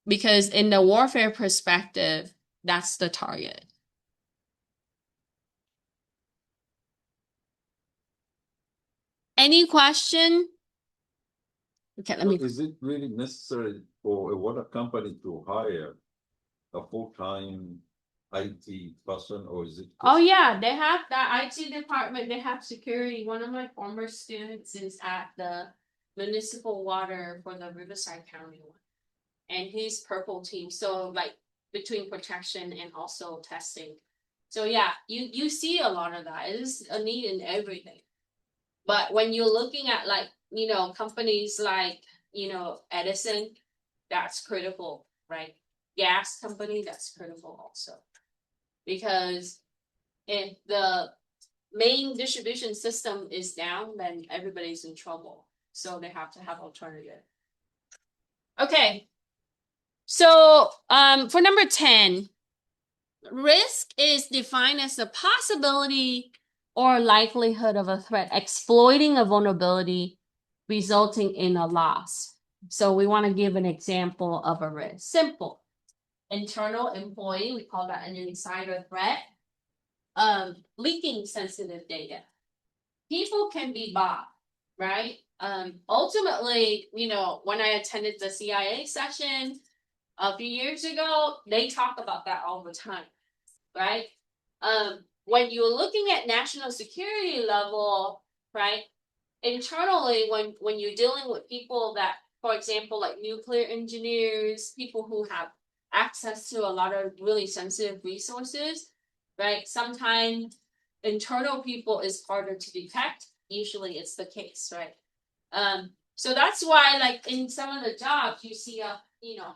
Because in the warfare perspective, that's the target. Any question? Okay, let me. Is it really necessary for a water company to hire a full-time IT person, or is it? Oh yeah, they have that IT department. They have security. One of my former students is at the municipal water for the Riverside County one, and he's purple team. So like between protection and also testing. So yeah, you see a lot of that. It is a need in everything. But when you're looking at like, companies like, Edison, that's critical, right? Gas company, that's critical also. Because if the main distribution system is down, then everybody's in trouble. So they have to have alternative. Okay. So for number 10, risk is defined as the possibility or likelihood of a threat exploiting a vulnerability resulting in a loss. So we want to give an example of a risk. Simple. Internal employee, we call that an insider threat. Leaking sensitive data. People can be bought, right? Ultimately, when I attended the CIA session a few years ago, they talk about that all the time, right? When you're looking at national security level, right? Internally, when you're dealing with people that, for example, like nuclear engineers, people who have access to a lot of really sensitive resources, right? Sometimes internal people is harder to detect. Usually it's the case, right? So that's why, like in some of the jobs, you see a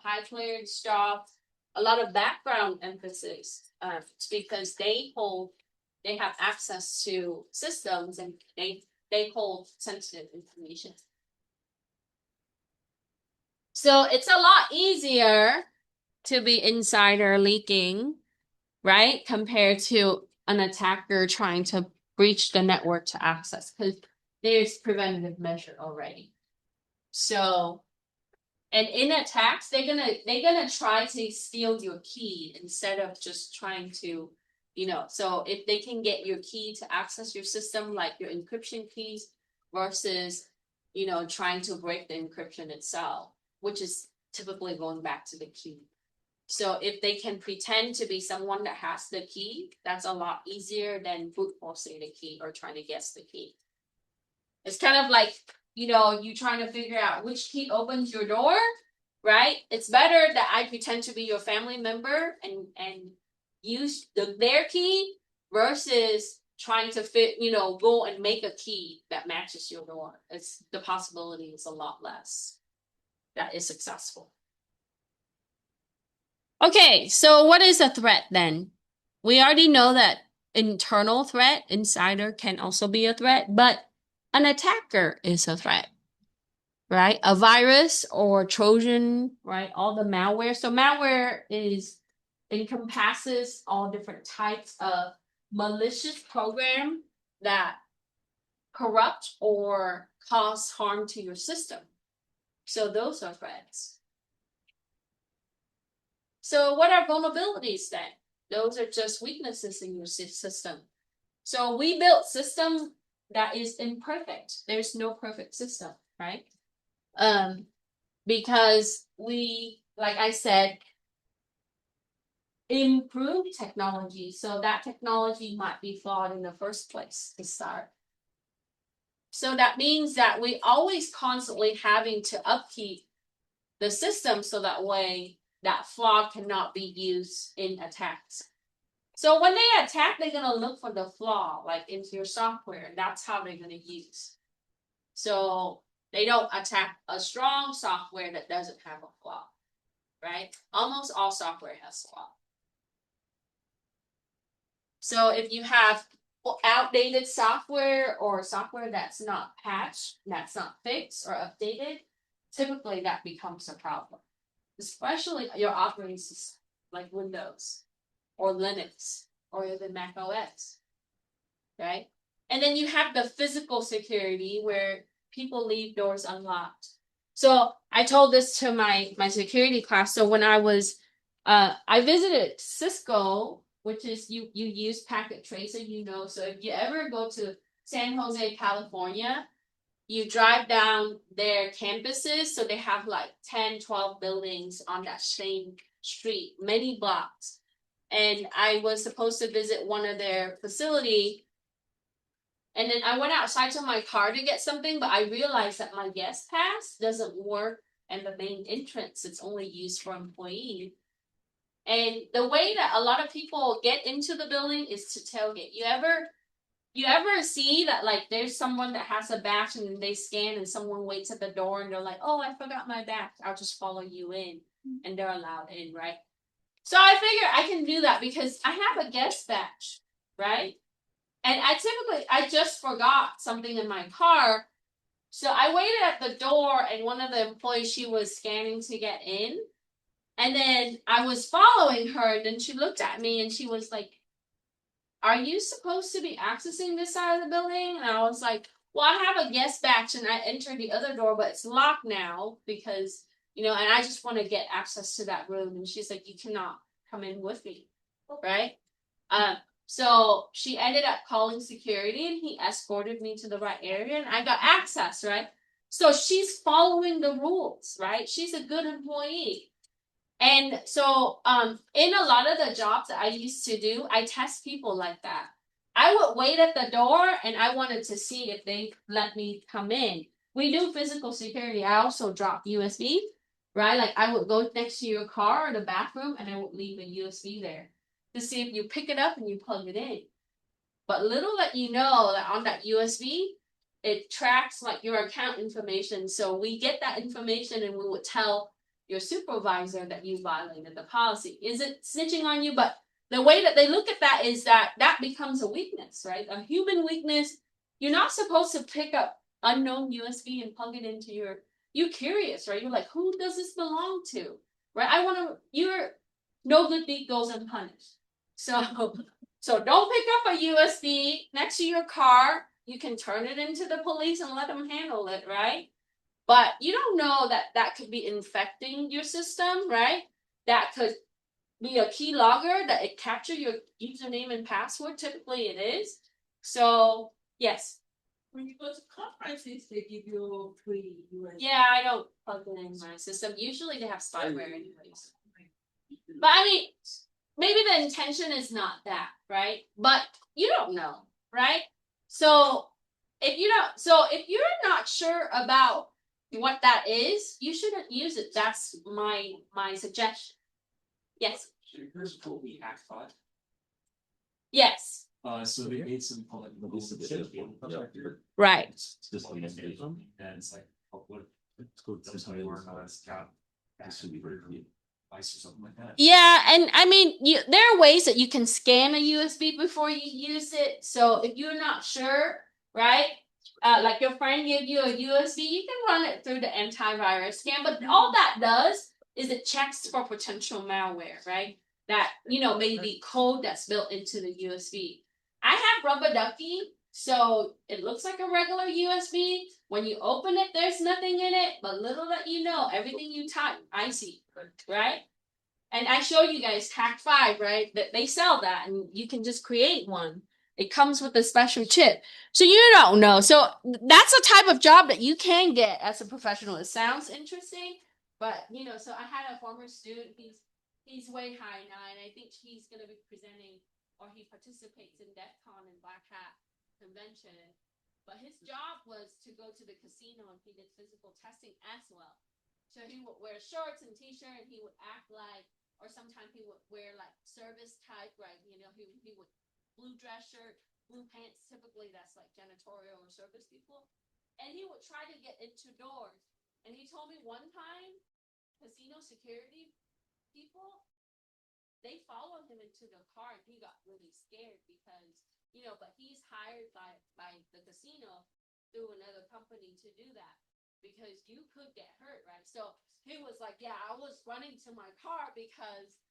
high clearance job, a lot of background emphasis, because they have access to systems and they hold sensitive information. So it's a lot easier to be insider leaking, right? Compared to an attacker trying to breach the network to access, because there's preventative measure already. So, and in attacks, they're gonna try to steal your key instead of just trying to, so if they can get your key to access your system, like your encryption keys, versus, trying to break the encryption itself, which is typically going back to the key. So if they can pretend to be someone that has the key, that's a lot easier than brute forcing the key or trying to guess the key. It's kind of like, you trying to figure out which key opens your door, right? It's better that I pretend to be your family member and use their key versus trying to go and make a key that matches your door. The possibility is a lot less that is successful. Okay, so what is a threat then? We already know that internal threat, insider can also be a threat, but an attacker is a threat, right? A virus or Trojan, right? All the malware. So malware encompasses all different types of malicious program that corrupt or cause harm to your system. So those are threats. So what are vulnerabilities then? Those are just weaknesses in your system. So we built system that is imperfect. There's no perfect system, right? Because we, like I said, improve technology. So that technology might be flawed in the first place to start. So that means that we always constantly having to upkeep the system so that way that flaw cannot be used in attacks. So when they attack, they're going to look for the flaw, like into your software, and that's how they're going to use. So they don't attack a strong software that doesn't have a flaw, right? Almost all software has a flaw. So if you have outdated software or software that's not patched, that's not fixed or updated, typically that becomes a problem. Especially your operating system, like Windows or Linux or the Mac OS, right? And then you have the physical security where people leave doors unlocked. So I told this to my security class. So when I was, I visited Cisco, which is you use packet tracer, you know. So if you ever go to San Jose, California, you drive down their campuses. So they have like 10, 12 buildings on that same street, many blocks. And I was supposed to visit one of their facility. And then I went outside to my car to get something, but I realized that my guest pass doesn't work and the main entrance, it's only used for employees. And the way that a lot of people get into the building is to tailgate. You ever see that like there's someone that has a badge and they scan and someone waits at the door and they're like, oh, I forgot my badge. I'll just follow you in, and they're allowed in, right? So I figure I can do that because I have a guest badge, right? And I just forgot something in my car. So I waited at the door and one of the employees, she was scanning to get in. And then I was following her and then she looked at me and she was like, are you supposed to be accessing this side of the building? And I was like, well, I have a guest badge and I entered the other door, but it's locked now because, and I just want to get access to that room. And she's like, you cannot come in with me, right? So she ended up calling security and he escorted me to the right area and I got access, right? So she's following the rules, right? She's a good employee. And so in a lot of the jobs that I used to do, I test people like that. I would wait at the door and I wanted to see if they let me come in. We do physical security. I also drop USB, right? Like I would go next to your car or the bathroom and I would leave a USB there to see if you pick it up and you plug it in. But little that you know that on that USB, it tracks like your account information. So we get that information and we would tell your supervisor that you violated the policy. Is it snitching on you? But the way that they look at that is that becomes a weakness, right? A human weakness. You're not supposed to pick up unknown USB and plug it into you're curious, right? You're like, who does this belong to? Right? No good deed goes unpunished. So don't pick up a USB next to your car. You can turn it into the police and let them handle it, right? But you don't know that could be infecting your system, right? That could be a key logger that it capture your username and password. Typically it is. So yes. When you go to conferences, they give you free USB. Yeah, I don't plug it in my system. Usually they have spyware anyways. But I mean, maybe the intention is not that, right? But you don't know, right? So if you're not sure about what that is, you shouldn't use it. That's my suggestion. Yes. Here's what we hacked bot. Yes. So they made some public. Right. It's just and it's like, what? That's how they learn how to scout. This should be very good. Or something like that. Yeah, and I mean, there are ways that you can scan a USB before you use it. So if you're not sure, right? Like your friend gave you a USB, you can run it through the antivirus scan. But all that does is it checks for potential malware, right? That maybe code that's built into the USB. I have rubber ducky, so it looks like a regular USB. When you open it, there's nothing in it, but little that you know, everything you type, I see, right? And I show you guys Hack 5, right? That they sell that, and you can just create one. It comes with a special chip. So you don't know. So that's a type of job that you can get as a professional. It sounds interesting, but so I had a former student, he's way high now, and I think he's gonna be presenting, or he participates in DEF CON and Black Hat convention. But his job was to go to the casino and he did physical testing as well. So he would wear shorts and t-shirt and he would act like, or sometimes he would wear like service type, right? He would blue dress shirt, blue pants. Typically that's like janitorial or service people. And he would try to get into doors. And he told me one time, casino security people, they followed him into the car and he got really scared because but he's hired by the casino through another company to do that because you could get hurt, right? So he was like, yeah, I was running to my car because,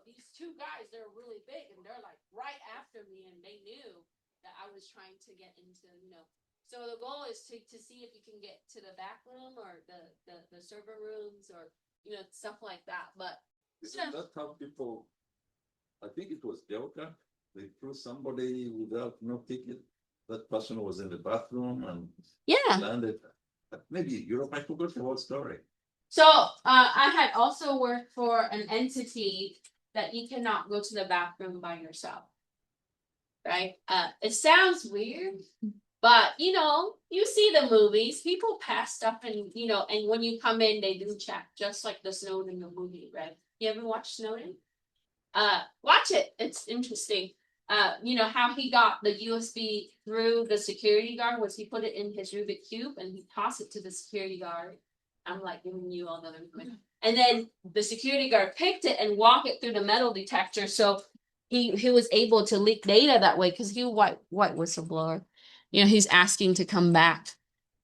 these two guys, they're really big and they're like right after me and they knew that I was trying to get into, So the goal is to see if you can get to the back room or the server rooms or, stuff like that. But Isn't that how people, I think it was Delta, they threw somebody without no ticket. That person was in the bathroom and yeah. landed, maybe Europe, I forgot the whole story. So I had also worked for an entity that you cannot go to the bathroom by yourself. Right? It sounds weird, but you see the movies, people pass stuff and and when you come in, they do check, just like the Snowden movie, right? You ever watched Snowden? Watch it. It's interesting. How he got the USB through the security guard was he put it in his Rubik cube and he tossed it to the security guard. I'm like giving you all the information. And then the security guard picked it and walked it through the metal detector. So he was able to leak data that way because he white whistleblower. He's asking to come back,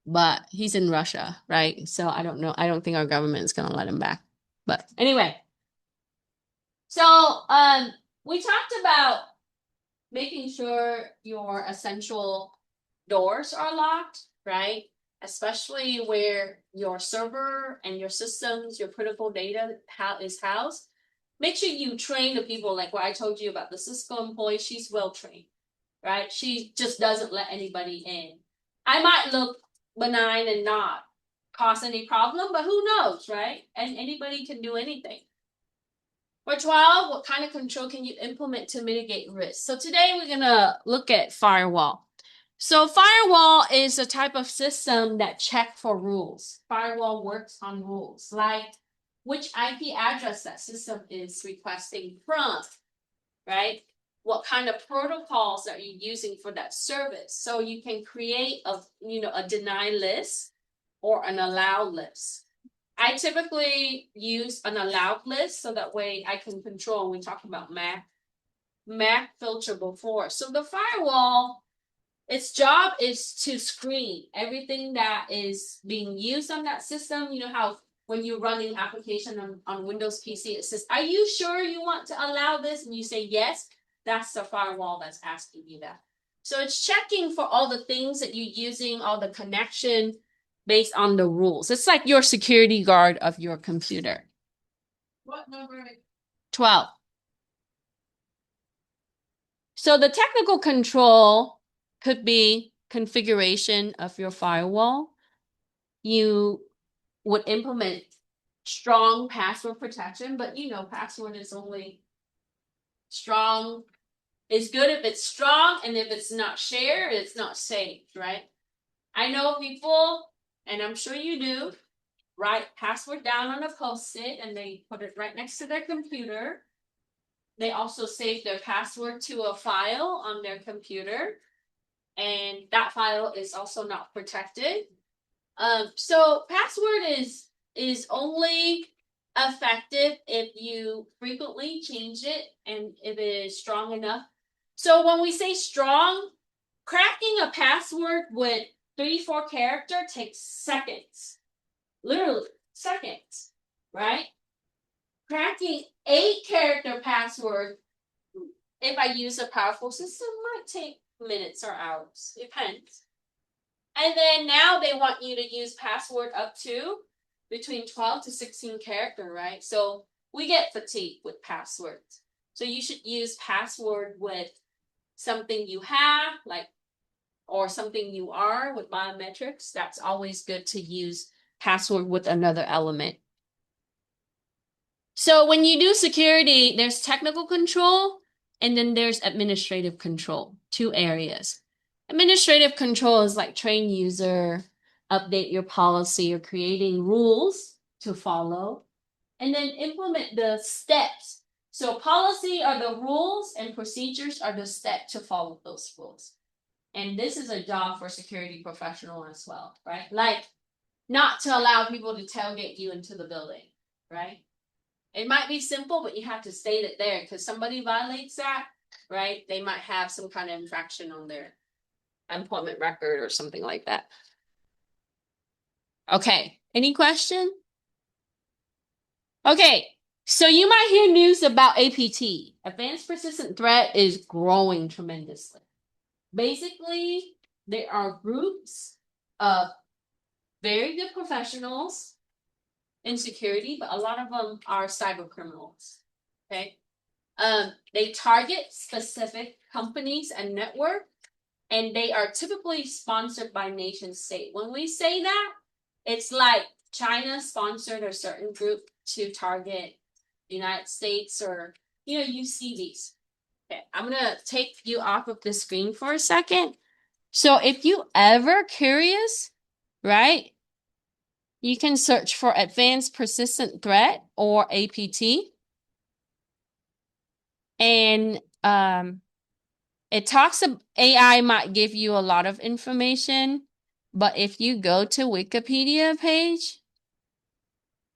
but he's in Russia, right? So I don't know. I don't think our government is gonna let him back. But anyway. So we talked about making sure your essential doors are locked, right? Especially where your server and your systems, your critical data is housed. Make sure you train the people, like what I told you about the Cisco employee. She's well trained, right? She just doesn't let anybody in. I might look benign and not cause any problem, but who knows, right? And anybody can do anything. For 12, what kind of control can you implement to mitigate risk? So today we're going to look at firewall. So firewall is a type of system that checks for rules. Firewall works on rules, like which IP address that system is requesting from, right? What kind of protocols are you using for that service? So you can create a deny list or an allow list. I typically use an allowed list so that way I can control. We talked about MAC filter before. So the firewall, its job is to screen everything that is being used on that system. You know how when you're running application on Windows PC, it says, are you sure you want to allow this? And you say yes, that's the firewall that's asking you that. So it's checking for all the things that you're using, all the connection based on the rules. It's like your security guard of your computer. What number? 12. So the technical control could be configuration of your firewall. You would implement strong password protection, but password is only strong. It's good if it's strong, and if it's not shared, it's not saved, right? I know people, and I'm sure you do, write password down on a post-it and they put it right next to their computer. They also save their password to a file on their computer, and that file is also not protected. So password is only effective if you frequently change it and if it is strong enough. So when we say strong, cracking a password with 3-4 character takes seconds. Literally seconds, right? Cracking 8-character password, if I use a powerful system, might take minutes or hours. Depends. And then now they want you to use password up to between 12 to 16 character, right? So we get fatigued with passwords. So you should use password with something you have, like, or something you are with biometrics. That's always good to use password with another element. So when you do security, there's technical control and then there's administrative control, 2 areas. Administrative control is like train user, update your policy, or creating rules to follow, and then implement the steps. So policy are the rules and procedures are the steps to follow those rules. And this is a job for security professional as well, right? Like not to allow people to tailgate you into the building, right? It might be simple, but you have to state it there because somebody violates that, right? They might have some kind of infraction on their employment record or something like that. Okay, any question? Okay, so you might hear news about APT. Advanced Persistent Threat is growing tremendously. Basically, there are groups of very good professionals in security, but a lot of them are cyber criminals. Okay. They target specific companies and network, and they are typically sponsored by nation state. When we say that, it's like China sponsored a certain group to target the United States, or you see these. Okay, I'm gonna take you off of the screen for a second. So if you ever curious, right, you can search for Advanced Persistent Threat or APT. And it talks about AI might give you a lot of information, but if you go to Wikipedia page,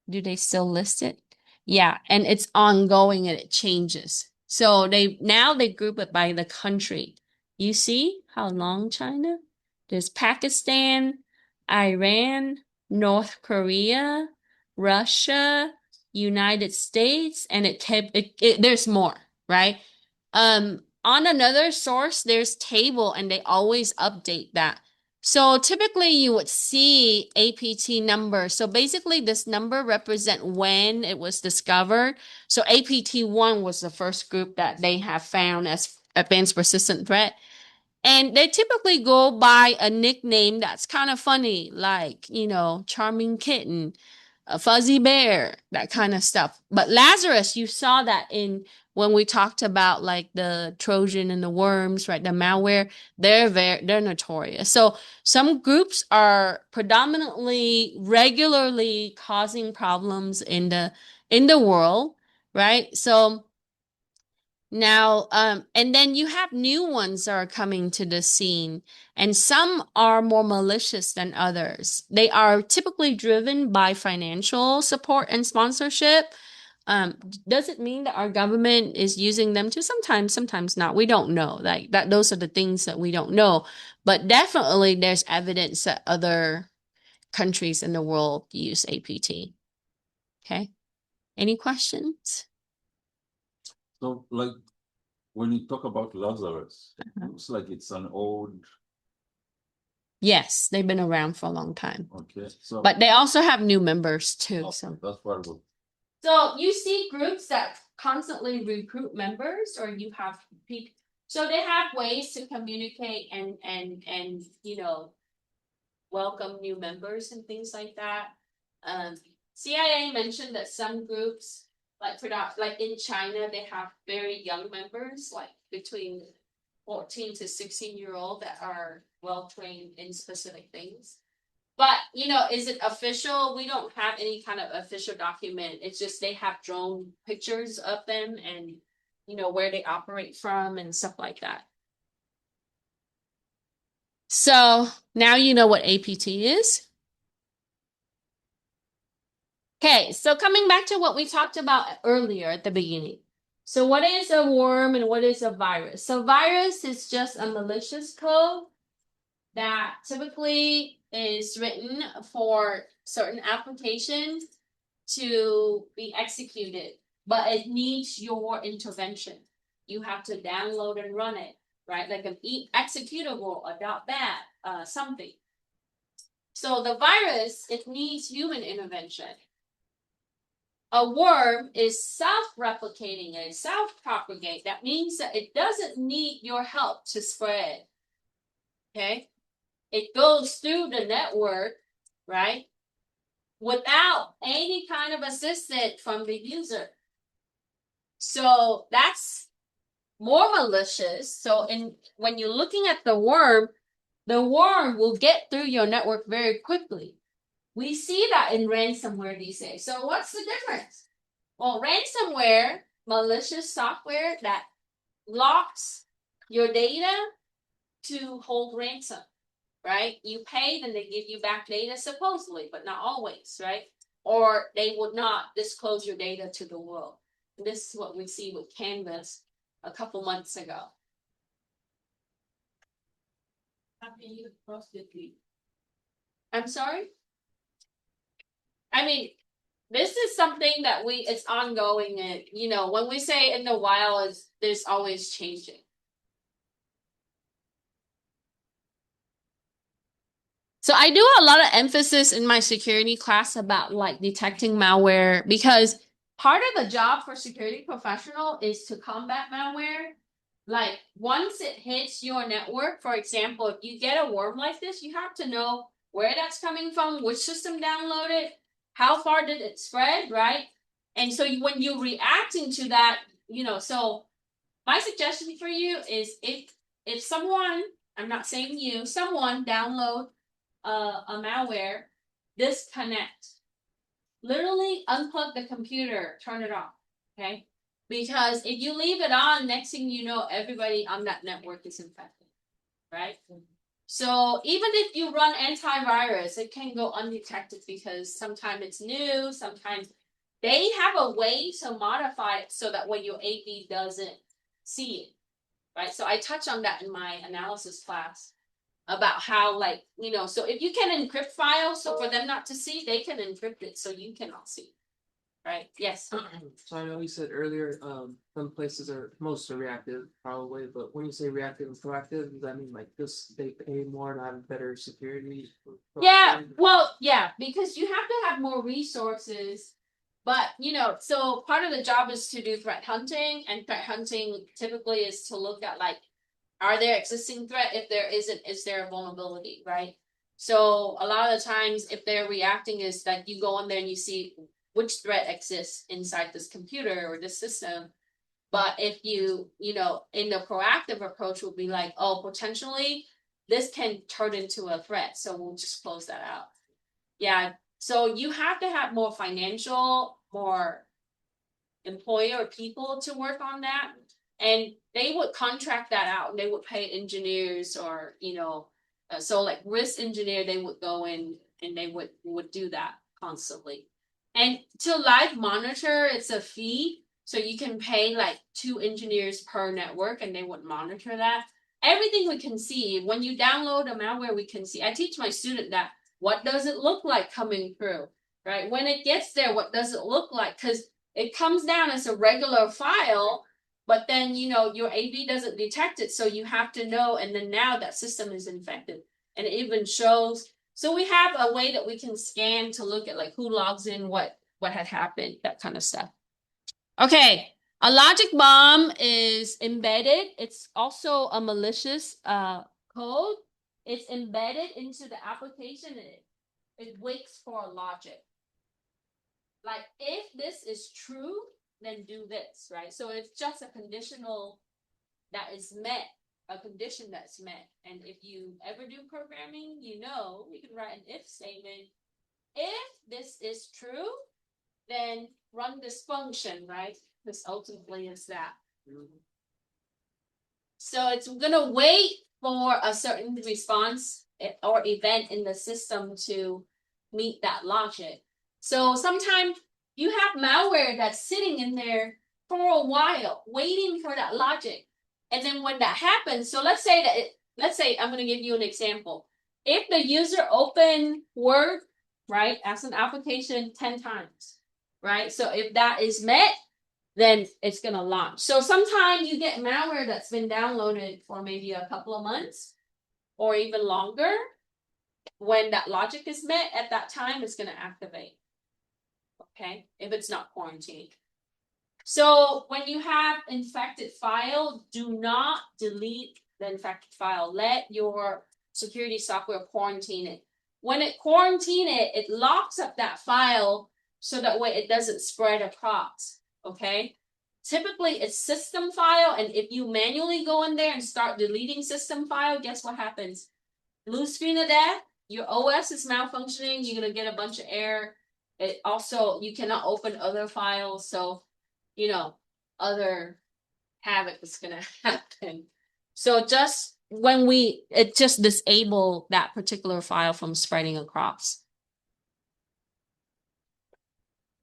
do they still list it? Yeah, and it's ongoing and it changes. So they group it by the country. You see how long China? There's Pakistan, Iran, North Korea, Russia, United States, and there's more, right? On another source, there's table and they always update that. So typically you would see APT number. So basically this number represent when it was discovered. So APT1 was the first group that they have found as advanced persistent threat. And they typically go by a nickname that's kind of funny, like, charming kitten, a fuzzy bear, that kind of stuff. But Lazarus, you saw that when we talked about like the Trojan and the worms, right? The malware, they're notorious. So some groups are predominantly regularly causing problems in the world, right? So now, and then you have new ones that are coming to the scene, and some are more malicious than others. They are typically driven by financial support and sponsorship. Doesn't mean that our government is using them to sometimes not. We don't know. Like that, those are the things that we don't know. But definitely there's evidence that other countries in the world use APT. Okay. Any questions? So, like, when you talk about Lazarus, it looks like it's an old. Yes, they've been around for a long time. Okay, so. But they also have new members too. So That's part of it. So you see groups that constantly recruit members, or you have people. So they have ways to communicate and welcome new members and things like that. CIA mentioned that some groups, like in China, they have very young members, like between 14 to 16-year-old that are well trained in specific things. But, is it official? We don't have any kind of official document. It's just they have drone pictures of them and, where they operate from and stuff like that. So now you know what APT is. Okay, so coming back to what we talked about earlier at the beginning. So what is a worm and what is a virus? So virus is just a malicious code that typically is written for certain applications to be executed, but it needs your intervention. You have to download and run it, right? Like an executable, a .bat, something. So the virus, it needs human intervention. A worm is self-replicating and self-propagate. That means that it doesn't need your help to spread. Okay? It goes through the network, right? Without any kind of assistance from the user. So that's more malicious. So when you're looking at the worm will get through your network very quickly. We see that in ransomware these days. So what's the difference? Well, ransomware, malicious software that locks your data to hold ransom, right? You pay, then they give you back data supposedly, but not always, right? Or they would not disclose your data to the world. And this is what we see with Canvas. a couple months ago. How can you cross the street? I'm sorry? I mean, this is something that it's ongoing, and you know, when we say in the wild, there's always changing. So I do a lot of emphasis in my security class about like detecting malware, because part of the job for security professional is to combat malware. Like once it hits your network, for example, if you get a worm like this, you have to know where that's coming from, which system downloaded, how far did it spread, right? And so when you're reacting to that, you know, so my suggestion for you is if someone, I'm not saying you, someone download a malware, disconnect. Literally unplug the computer, turn it off. Okay? Because if you leave it on, next thing you know, everybody on that network is infected. Right? So even if you run antivirus, it can go undetected because sometimes it's new, sometimes they have a way to modify it so that when your AV doesn't see it. Right? So I touch on that in my analysis class about how, like, you know, so if you can encrypt files, so for them not to see, they can encrypt it so you cannot see. Right? Yes. So I know you said earlier, some places most are reactive, probably, but when you say reactive and proactive, does that mean like this they pay more to have better security? Yeah, well, yeah, because you have to have more resources. But you know, so part of the job is to do threat hunting, and threat hunting typically is to look at like, are there existing threat? If there isn't, is there a vulnerability, right? So a lot of the times, if they're reacting, is that you go in there and you see which threat exists inside this computer or this system. But if you know, in the proactive approach will be like, oh, potentially this can turn into a threat, so we'll just close that out. Yeah, so you have to have more financial, more employer or people to work on that, and they would contract that out, and they would pay engineers, or you know, so like risk engineer, they would go in and they would do that constantly. And to live monitor, it's a fee, so you can pay like 2 engineers per network, and they would monitor that. Everything we can see when you download a malware, we can see. I teach my student that what does it look like coming through, right? When it gets there, what does it look like? Because it comes down as a regular file, but then, you know, your AV doesn't detect it. So you have to know. And then now that system is infected, and it even shows. So we have a way that we can scan to look at like who logs in, what had happened, that kind of stuff. Okay. A logic bomb is embedded. It's also a malicious code. It's embedded into the application. It waits for a logic. Like, if this is true, then do this, right? So it's just a conditional that is met, a condition that's met. And if you ever do programming, you know, we can write an if statement. If this is true, then run this function, right? This ultimately is that. So it's gonna wait for a certain response or event in the system to meet that logic. So sometimes you have malware that's sitting in there for a while, waiting for that logic. And then when that happens, so let's say I'm going to give you an example. If the user opened Word, right, as an application 10 times, right? So if that is met, then it's going to launch. So sometimes you get malware that's been downloaded for maybe a couple of months or even longer. When that logic is met at that time, it's going to activate. Okay, if it's not quarantined. So when you have infected file, do not delete the infected file. Let your security software quarantine it. When it quarantine it, it locks up that file so that way it doesn't spread across. Okay. Typically it's system file, and if you manually go in there and start deleting system file, guess what happens? Blue screen of death. Your OS is malfunctioning. You're gonna get a bunch of error. It also, you cannot open other files, so you know, other havoc is gonna happen. So just when it just disable that particular file from spreading across.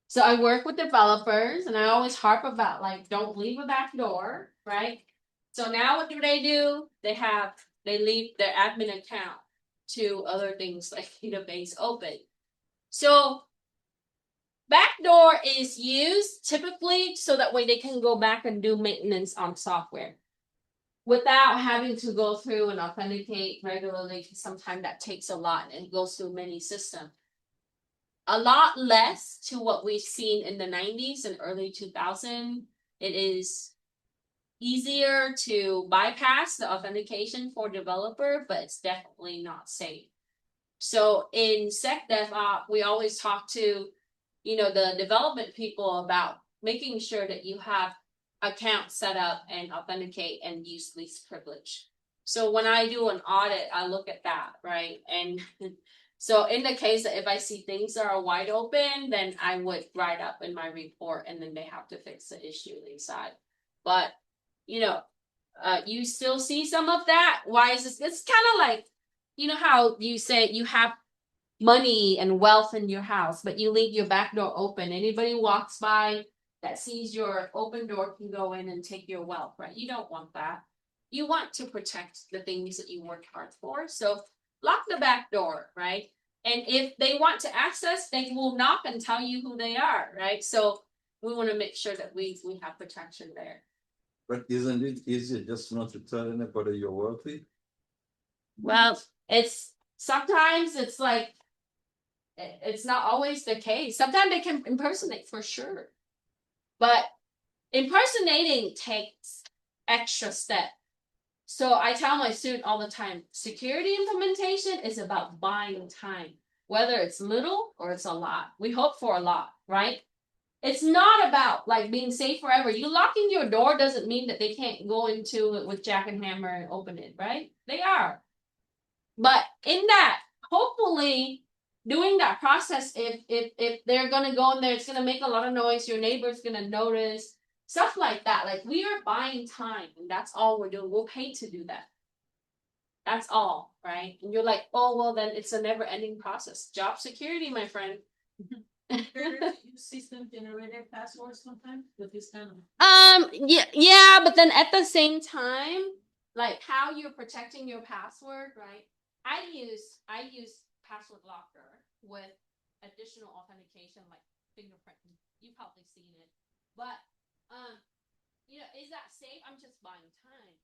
So I work with developers and I always harp about like, don't leave a back door, right? So now what do? They leave their admin account to other things like database open. So backdoor is used typically so that way they can go back and do maintenance on software without having to go through and authenticate regularly. Sometimes that takes a lot and goes through many systems. A lot less to what we've seen in the 90s and early 2000s. It is easier to bypass the authentication for developer, but it's definitely not safe. So in SecDevOps, we always talk to, the development people about making sure that you have accounts set up and authenticate and use least privilege. So when I do an audit, I look at that, right? And so in the case that if I see things that are wide open, then I would write up in my report and then they have to fix the issue inside. But, you still see some of that. Why is this? It's kind of like, how you say you have money and wealth in your house, but you leave your back door open. Anybody walks by that sees your open door can go in and take your wealth, right? You don't want that. You want to protect the things that you worked hard for. So lock the back door, right? And if they want to access, they will knock and tell you who they are, right? So we want to make sure that we have protection there. But isn't it easier just not to tell anybody you're wealthy? Well, sometimes it's like, it's not always the case. Sometimes they can impersonate for sure. But impersonating takes extra step. So I tell my student all the time, security implementation is about buying time, whether it's little or it's a lot. We hope for a lot, right? It's not about like being safe forever. You locking your door doesn't mean that they can't go into it with jack and hammer and open it, right? They are. But in that, hopefully doing that process, if they're gonna go in there, it's gonna make a lot of noise, your neighbor's gonna notice, stuff like that. Like we are buying time and that's all we're doing. We're paid to do that. That's all, right? And you're like, oh well then it's a never-ending process. Job security, my friend. Use system generated passwords sometimes with this kind of. Yeah, but then at the same time, like how you're protecting your password, right? I use password locker with additional authentication like fingerprint. You've probably seen it. But is that safe? I'm just buying time.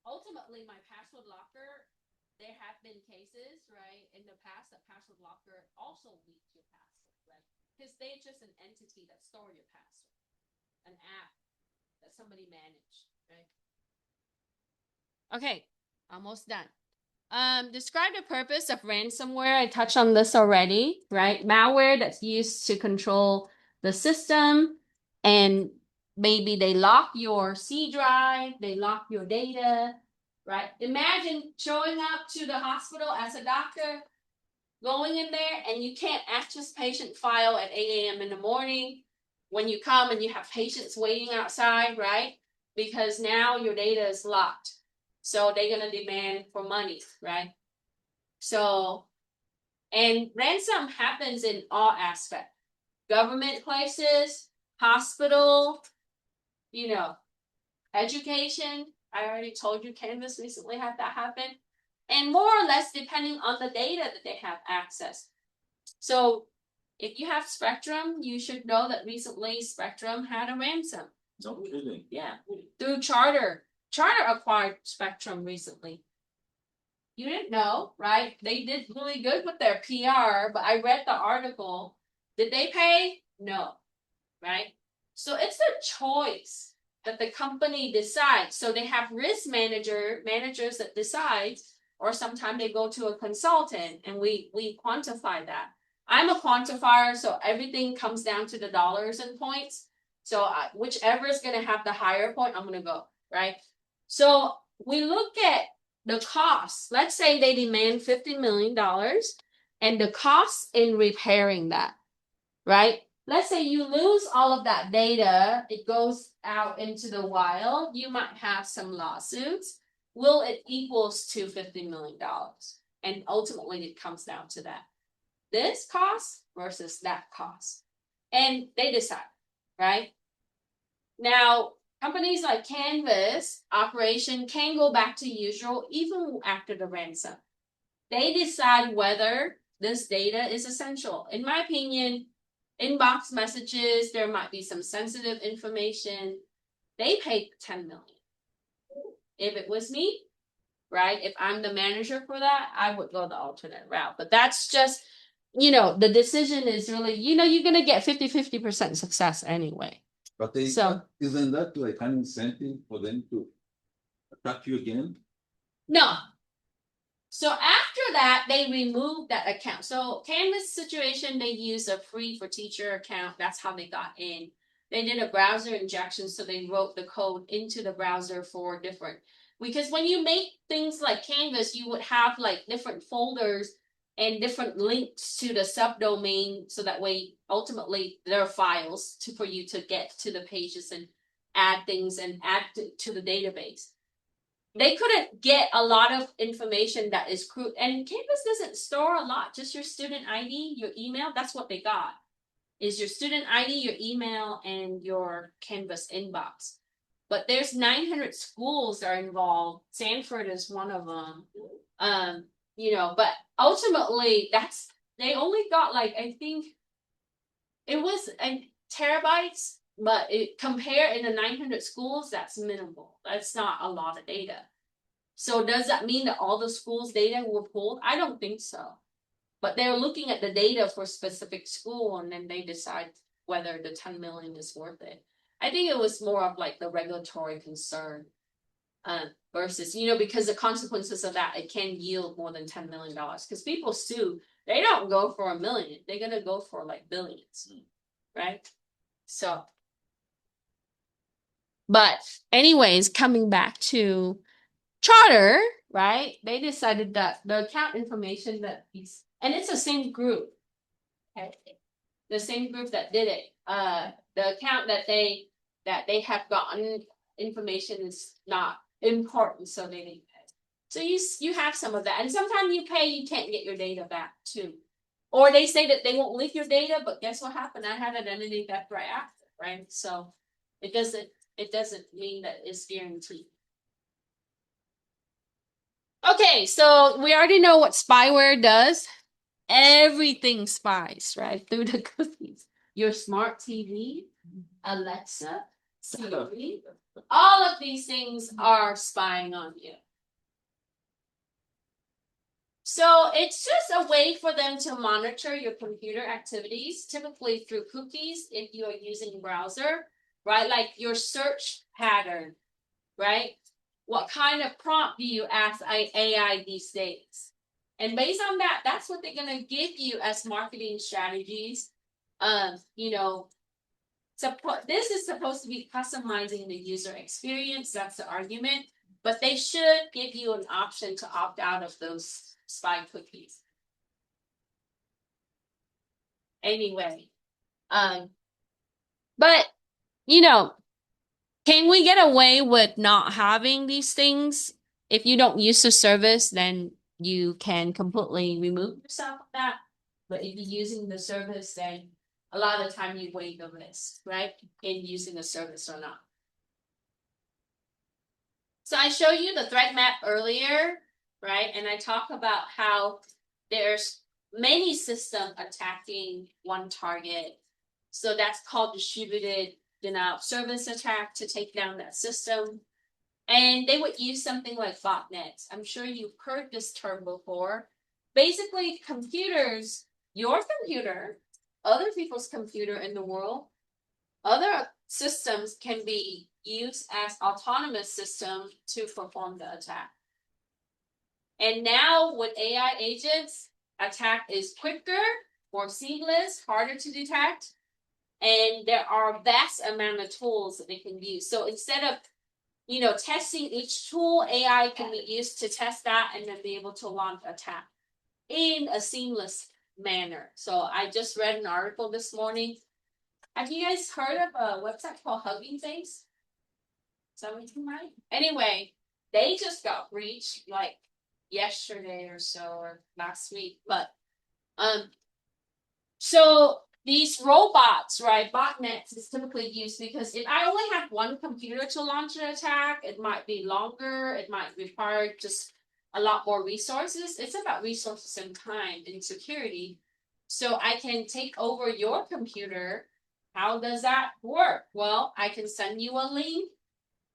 Ultimately, my password locker, there have been cases, right, in the past that password locker also leaked your password, right? Because they're just an entity that store your password, an app that somebody managed, right? Okay, almost done. Describe the purpose of ransomware. I touched on this already, right? Malware that's used to control the system, and maybe they lock your C drive, they lock your data, right? Imagine showing up to the hospital as a doctor, going in there, and you can't access patient file at 8 a.m. in the morning when you come and you have patients waiting outside, right? Because now your data is locked. So they're going to demand for money, right? So, and ransom happens in all aspects. Government places, hospital, education. I already told you Canvas recently had that happen. And more or less depending on the data that they have access. So if you have Spectrum, you should know that recently Spectrum had a ransom. No kidding. Yeah, through Charter. Charter acquired Spectrum recently. You didn't know, right? They did really good with their PR, but I read the article. Did they pay? No, right? So it's a choice that the company decides. So they have risk managers that decide, or sometimes they go to a consultant and we quantify that. I'm a quantifier, so everything comes down to the dollars and points. So whichever is going to have the higher point, I'm going to go, right? So we look at the cost. Let's say they demand $50 million and the cost in repairing that, right? Let's say you lose all of that data, it goes out into the wild, you might have some lawsuits. Will it equals to $50 million? And ultimately it comes down to that. This cost versus that cost. and they decide, right? Now, companies like Canvas operation can go back to usual even after the ransom. They decide whether this data is essential. In my opinion, inbox messages, there might be some sensitive information. They paid 10 million. If it was me, right? If I'm the manager for that, I would go the alternate route. But that's just, the decision is really, you're going to get 50% success anyway. But they, So- isn't that like an incentive for them to attack you again? No. So after that, they removed that account. So Canvas situation, they use a free for teacher account. That's how they got in. They did a browser injection, so they wrote the code into the browser for different. Because when you make things like Canvas, you would have like different folders and different links to the subdomain, so that way ultimately there are files for you to get to the pages and add things and add to the database. They couldn't get a lot of information that is crude, and Canvas doesn't store a lot, just your student ID, your email. That's what they got, is your student ID, your email, and your Canvas inbox. But there's 900 schools that are involved. Sanford is one of them. But ultimately they only got like, I think it was terabytes, but compare in the 900 schools, that's minimal. That's not a lot of data. So does that mean that all the schools' data were pulled? I don't think so. But they're looking at the data for a specific school, and then they decide whether the 10 million is worth it. I think it was more of like the regulatory concern versus, because the consequences of that, it can yield more than $10 million. Because people sue, they don't go for $1 million. They're going to go for like billions, right? So, but anyways, coming back to Charter, right? They decided that the account information and it's the same group, okay? The same group that did it. The account that they have gotten information is not important, so they didn't pay. So you have some of that, and sometimes you pay, you can't get your data back too, or they say that they won't leak your data, but guess what happened? I had identity theft right after, right? So it doesn't mean that it's guaranteed. Okay, so we already know what spyware does. Everything spies, right? Through the cookies. Your smart TV, Alexa, Siri, all of these things are spying on you. So it's just a way for them to monitor your computer activities, typically through cookies if you are using a browser, right? Like your search pattern, right? What kind of prompt do you ask AI these days? And based on that, that's what they're going to give you as marketing strategies. This is supposed to be customizing the user experience. That's the argument. But they should give you an option to opt out of those spy cookies. Anyway, but, can we get away with not having these things? If you don't use the service, then you can completely remove yourself from that. But if you're using the service, then a lot of the time you weigh the risk, right? In using the service or not. So I showed you the threat map earlier, right? And I talk about how there's many systems attacking one target. So that's called distributed denial of service attack to take down that system. And they would use something like botnets. I'm sure you've heard this term before. Basically, computers, your computer, other people's computer in the world, other systems can be used as autonomous systems to perform the attack. And now with AI agents, attack is quicker, more seamless, harder to detect. And there are a vast amount of tools that they can use. So instead of, testing each tool, AI can be used to test that and then be able to launch attack in a seamless manner. So I just read an article this morning. Have you guys heard of a website called Hugging Face? Something right? Anyway, they just got breached like yesterday or so, or last week. But so these robots, right, botnets is typically used because if I only have one computer to launch an attack, it might be longer, it might require just a lot more resources. It's about resources and time in security. So I can take over your computer. How does that work? Well, I can send you a link,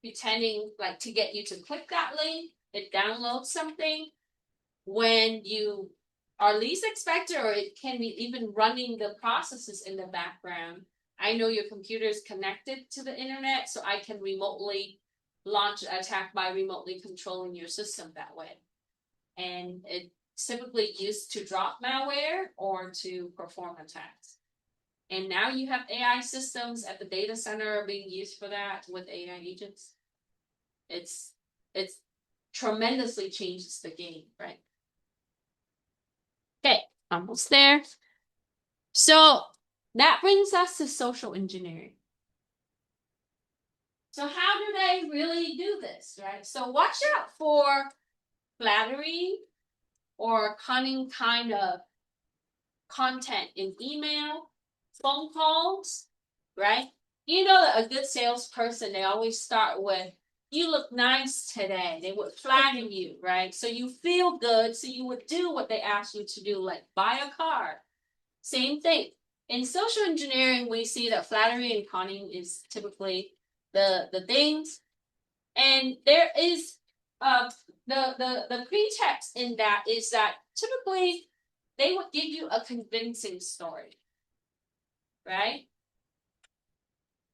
pretending like to get you to click that link. It downloads something. When you are least expected, or it can be even running the processes in the background, I know your computer is connected to the internet, so I can remotely launch an attack by remotely controlling your system that way. And it's typically used to drop malware or to perform attacks. And now you have AI systems at the data center being used for that with AI agents. It's tremendously changes the game, right? Okay, almost there. So that brings us to social engineering. So how do they really do this, right? So watch out for flattery or cunning kind of content in email, phone calls, right? You know that a good salesperson, they always start with, you look nice today. They would flatter you, right? So you feel good, so you would do what they ask you to do, like buy a car. Same thing. In social engineering, we see that flattery and conning is typically the things. And there is the pretext in that is that typically they would give you a convincing story, right?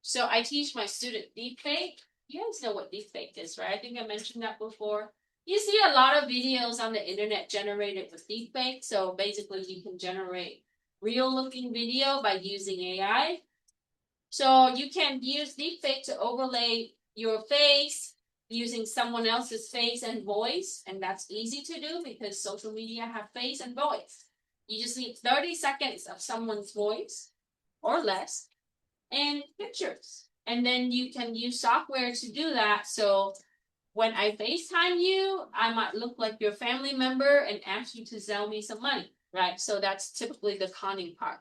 So I teach my student deepfake. You guys know what deepfake is, right? I think I mentioned that before. You see a lot of videos on the internet generated with deepfake. So basically you can generate real looking video by using AI. So you can use deepfake to overlay your face using someone else's face and voice. And that's easy to do because social media have face and voice. You just need 30 seconds of someone's voice or less and pictures. And then you can use software to do that. So when I FaceTime you, I might look like your family member and ask you to sell me some money, right? So that's typically the conning part.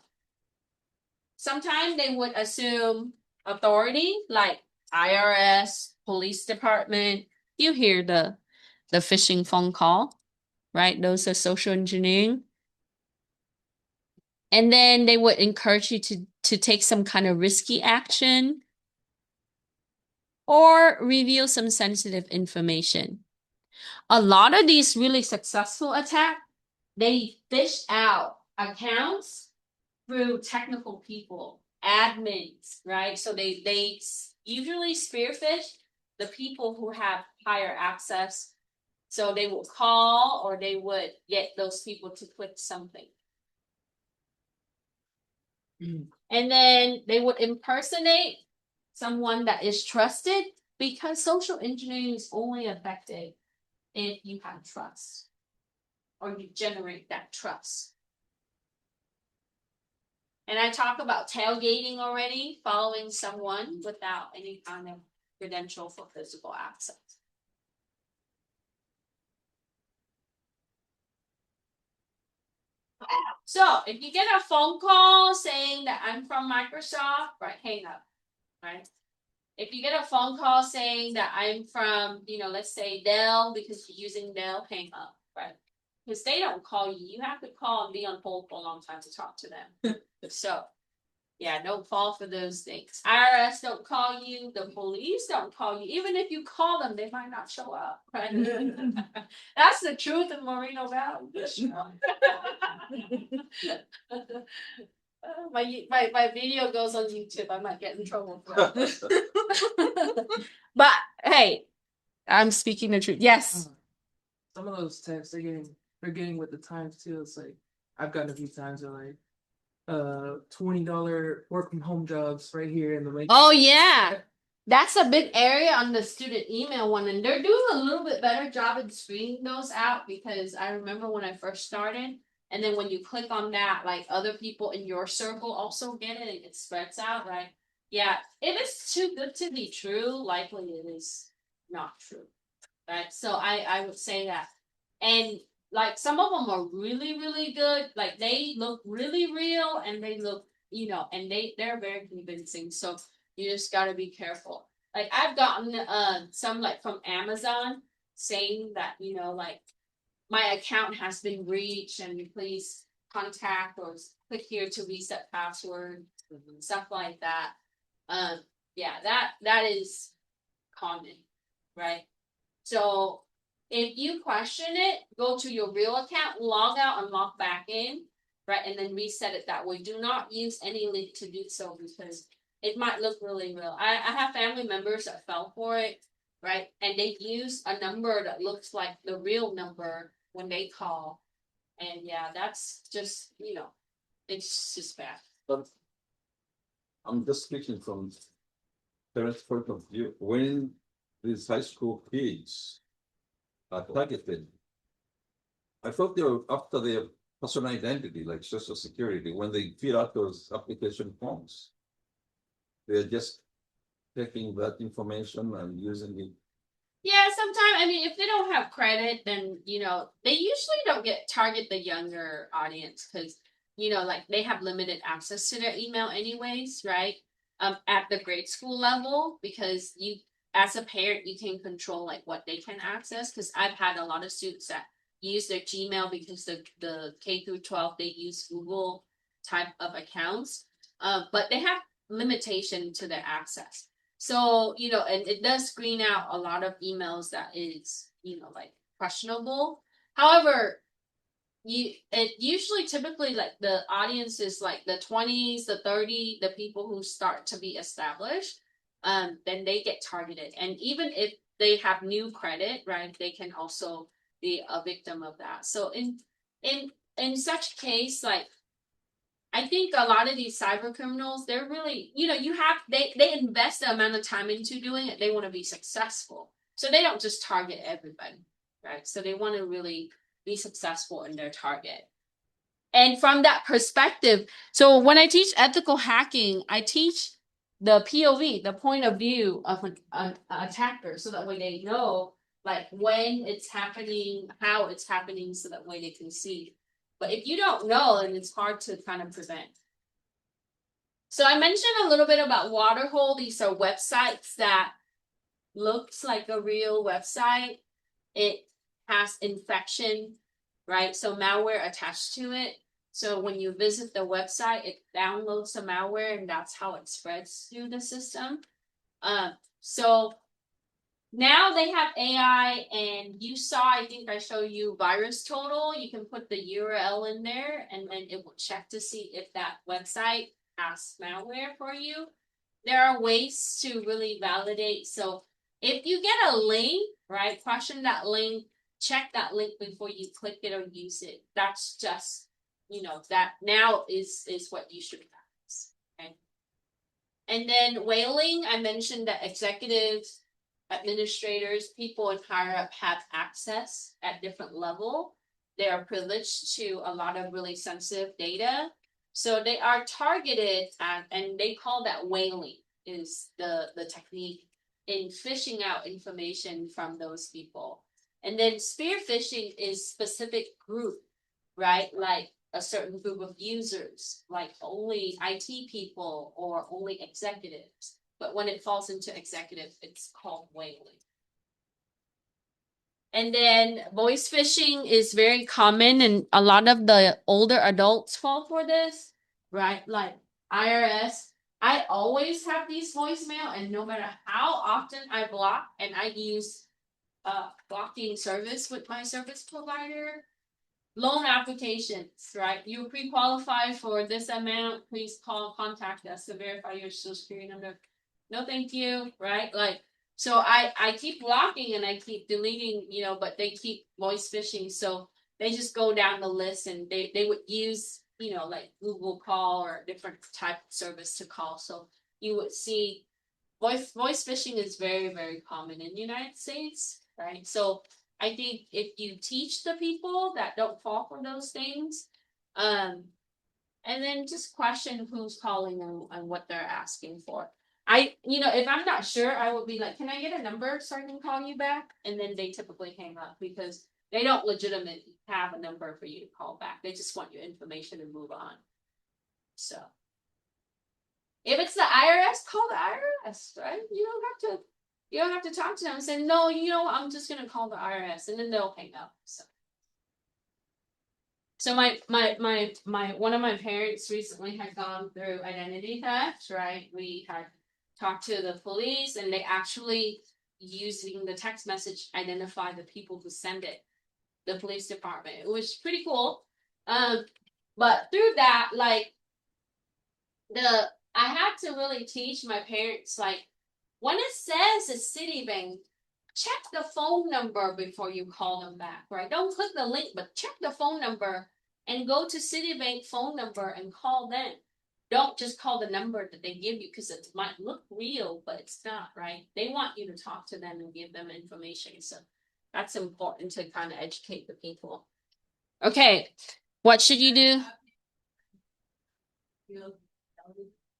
Sometimes they would assume authority, like IRS, police department. You hear the phishing phone call, right? Those are social engineering. And then they would encourage you to take some kind of risky action or reveal some sensitive information. A lot of these really successful attacks, they fish out accounts through technical people, admins, right? So they usually spearfish the people who have higher access. So they will call or they would get those people to click something. And then they would impersonate someone that is trusted, because social engineering is only effective if you have trust or you generate that trust. And I talk about tailgating already, following someone without any kind of credential for physical access. So if you get a phone call saying that I'm from Microsoft, right, hang up, right? If you get a phone call saying that I'm from, let's say Dell, because you're using Dell, hang up, right? Because they don't call you. You have to call and be on hold for a long time to talk to them. So, yeah, don't fall for those things. IRS don't call you. The police don't call you. Even if you call them, they might not show up, right? That's the truth in Moreno Valley. My video goes on YouTube. I might get in trouble for it. But hey, I'm speaking the truth. Yes. Some of those texts they're getting with the times too. It's like I've gotten a few times they're like $20 work from home jobs right here in the link. Oh yeah. That's a big area on the student email one, and they're doing a little bit better job in screening those out, because I remember when I first started, and then when you click on that, like other people in your circle also get it, and it spreads out, right? Yeah, if it's too good to be true, likely it is not true, right? So I would say that. And like some of them are really, really good. Like they look really real and they look you know, and they're very convincing. So you just gotta be careful. Like I've gotten some like from Amazon saying that, you know, like my account has been breached and please contact or click here to reset password, stuff like that. Yeah, that is common, right? So if you question it, go to your real account, log out and log back in, right? And then reset it that way. Do not use any link to do so because it might look really real. I have family members that fell for it, right? And they use a number that looks like the real number when they call. And yeah, that's just, you know, it's just bad. But I'm just speaking from parents' point of view. When these high school kids are targeted, I thought they were after their personal identity, like social security, when they fill out those application forms. They're just taking that information and using it. Yeah, sometimes, I mean, if they don't have credit, then, you know, they usually don't target the younger audience because, you know, like they have limited access to their email anyways, right? At the grade school level, because you, as a parent, you can control like what they can access. Because I've had a lot of students that use their Gmail because the K through 12, they use Google type of accounts, but they have limitation to their access. So, you know, and it does screen out a lot of emails that is, you know, like questionable. However, it usually typically like the audience is like the 20s, the 30, the people who start to be established, then they get targeted. And even if they have new credit, right, they can also be a victim of that. So in such case, like I think a lot of these cyber criminals, they're really, you know, they invest the amount of time into doing it. They want to be successful. So they don't just target everybody, right? So they want to really be successful in their target. And from that perspective, so when I teach ethical hacking, I teach the POV, the point of view of an attacker, so that way they know like when it's happening, how it's happening, so that way they can see. But if you don't know, then it's hard to kind of prevent. So I mentioned a little bit about Waterhole. These are websites that looks like a real website. It has infection, right? So malware attached to it. So when you visit the website, it downloads the malware and that's how it spreads through the system. So now they have AI and you saw, I think I showed you virus total. You can put the URL in there and then it will check to see if that website has malware for you. There are ways to really validate. So if you get a link, right, question that link, check that link before you click it or use it. That's just, you know, that now is what you should practice. Okay. And then whaling, I mentioned that executives, administrators, people in higher up have access at different level. They are privileged to a lot of really sensitive data. So they are targeted at, and they call that whaling is the technique in fishing out information from those people. And then spear phishing is specific group, right? Like a certain group of users, like only IT people or only executives. But when it falls into executive, it's called whaling. And then voice phishing is very common, and a lot of the older adults fall for this, right? Like IRS. I always have these voicemail, and no matter how often I block, and I use blocking service with my service provider, loan applications, right? You pre-qualify for this amount, please contact us to verify your social security number. No, thank you, right? Like, so I keep blocking and I keep deleting, you know, but they keep voice phishing. So they just go down the list and they would use, you know, like Google Call or different type of service to call. So you would see voice phishing is very, very common in the United States, right? So I think if you teach the people that don't fall for those things, and then just question who's calling and what they're asking for. You know, if I'm not sure, I would be like, can I get a number so I can call you back? And then they typically hang up because they don't legitimately have a number for you to call back. They just want your information and move on. So, If it's the IRS, call the IRS, right? You don't have to talk to them and say, no, you know what, I'm just gonna call the IRS, and then they'll hang up. So my one of my parents recently had gone through identity theft, right? We had talked to the police, and they actually, using the text message, identify the people who send it, the police department. It was pretty cool. But through that, like I had to really teach my parents, like, when it says it's Citibank, check the phone number before you call them back, right? Don't click the link, but check the phone number and go to Citibank phone number and call them. Don't just call the number that they give you, because it might look real, but it's not, right? They want you to talk to them and give them information. So that's important to kind of educate the people. Okay, what should you do?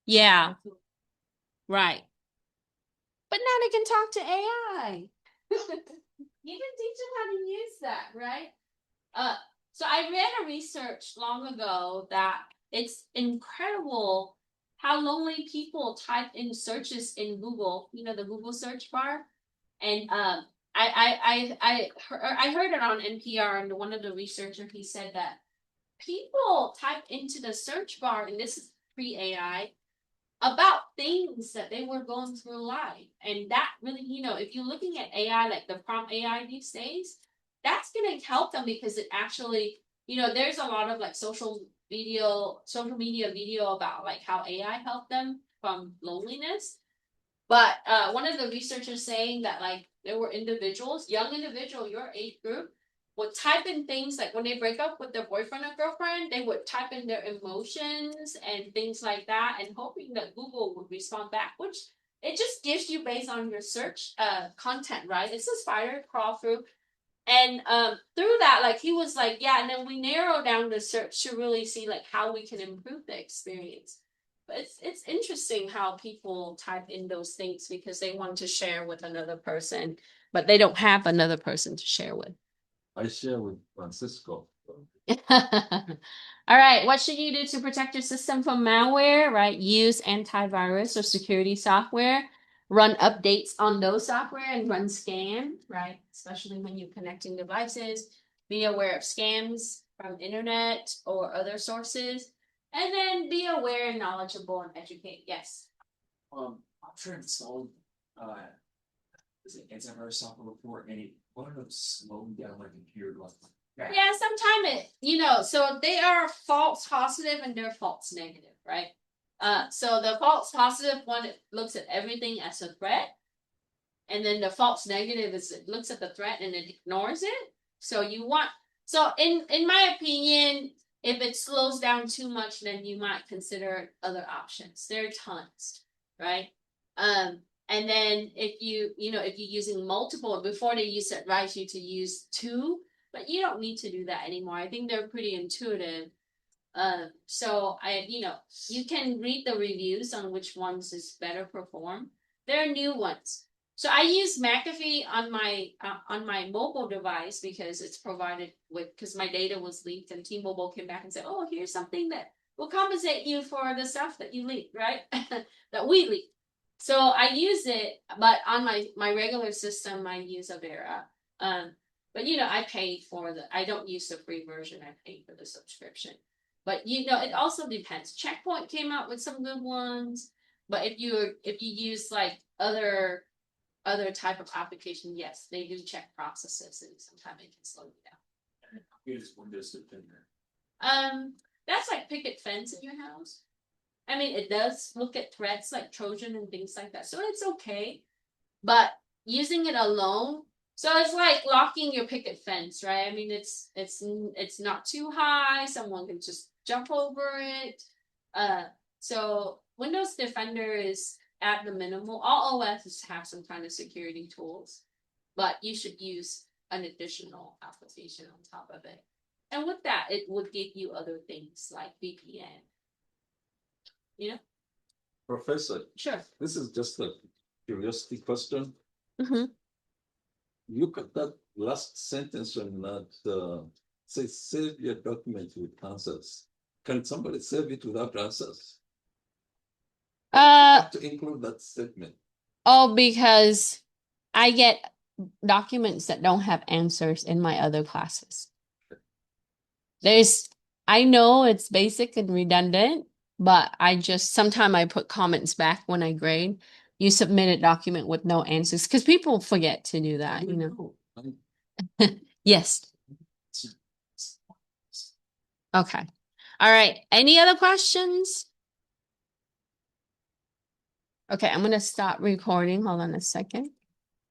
Yeah, right. But now they can talk to AI. You can teach them how to use that, right? So I read a research long ago that it's incredible how lonely people type in searches in Google, the Google search bar. And I heard it on NPR, and one of the researchers, he said that people type into the search bar, and this is pre-AI, about things that they were going through life. And that really, if you're looking at AI, like the prompt AI these days, that's going to help them, because it actually, there's a lot of like social media video about like how AI helped them from loneliness. But one of the researchers saying that, like, there were individuals, young individual, your age group, would type in things like when they break up with their boyfriend or girlfriend, they would type in their emotions and things like that, and hoping that Google would respond back, which it just gives you based on your search content, right? It's a spider crawl through. And through that, like, he was like, yeah, and then we narrow down the search to really see like how we can improve the experience. But it's interesting how people type in those things because they want to share with another person, but they don't have another person to share with. I share with Francisco. All right, what should you do to protect your system from malware, right? Use antivirus or security software. Run updates on those software and run scans, right? Especially when you're connecting devices. Be aware of scams from internet or other sources. And then be aware and knowledgeable and educate. Yes. I'm trying to install is it antivirus software before, and it wanted to slow down my computer like that. Yeah, sometimes so they are false positive and they're false negative, right? So the false positive one, it looks at everything as a threat. And then the false negative is it looks at the threat and it ignores it. So in my opinion, if it slows down too much, then you might consider other options. There are tons, right? And then if you're using multiple, before they used to advise you to use 2, but you don't need to do that anymore. I think they're pretty intuitive. So you can read the reviews on which ones is better perform. There are new ones. So I use McAfee on my mobile device because it's provided with, because my data was leaked, and T-Mobile came back and said, oh, here's something that will compensate you for the stuff that you leaked, right? That we leaked. So I use it, but on my regular system, I use Avera. But I pay I don't use the free version, I pay for the subscription. But it also depends. Checkpoint came out with some good ones, but if you use like other type of application, yes, they do check processes, and sometimes it can slow you down. Here's Windows Defender. That's like picket fence in your house. I mean, it does look at threats like Trojan and things like that, so it's okay. But using it alone, so it's like locking your picket fence, right? I mean, it's not too high. Someone can just jump over it. So Windows Defender is at the minimal. All OSs have some kind of security tools, but you should use an additional application on top of it. And with that, it would give you other things like VPN. Professor, Sure. this is just a curiosity question. Mm-hmm. Look at that last sentence on that. Say, save your document with answers. Can somebody save it without answers? Have to include that statement. Oh, because I get documents that don't have answers in my other classes. I know it's basic and redundant, but I just, sometimes I put comments back when I grade. You submit a document with no answers, because people forget to do that, you know? Yes. Okay. All right. Any other questions? Okay, I'm gonna stop recording. Hold on a second.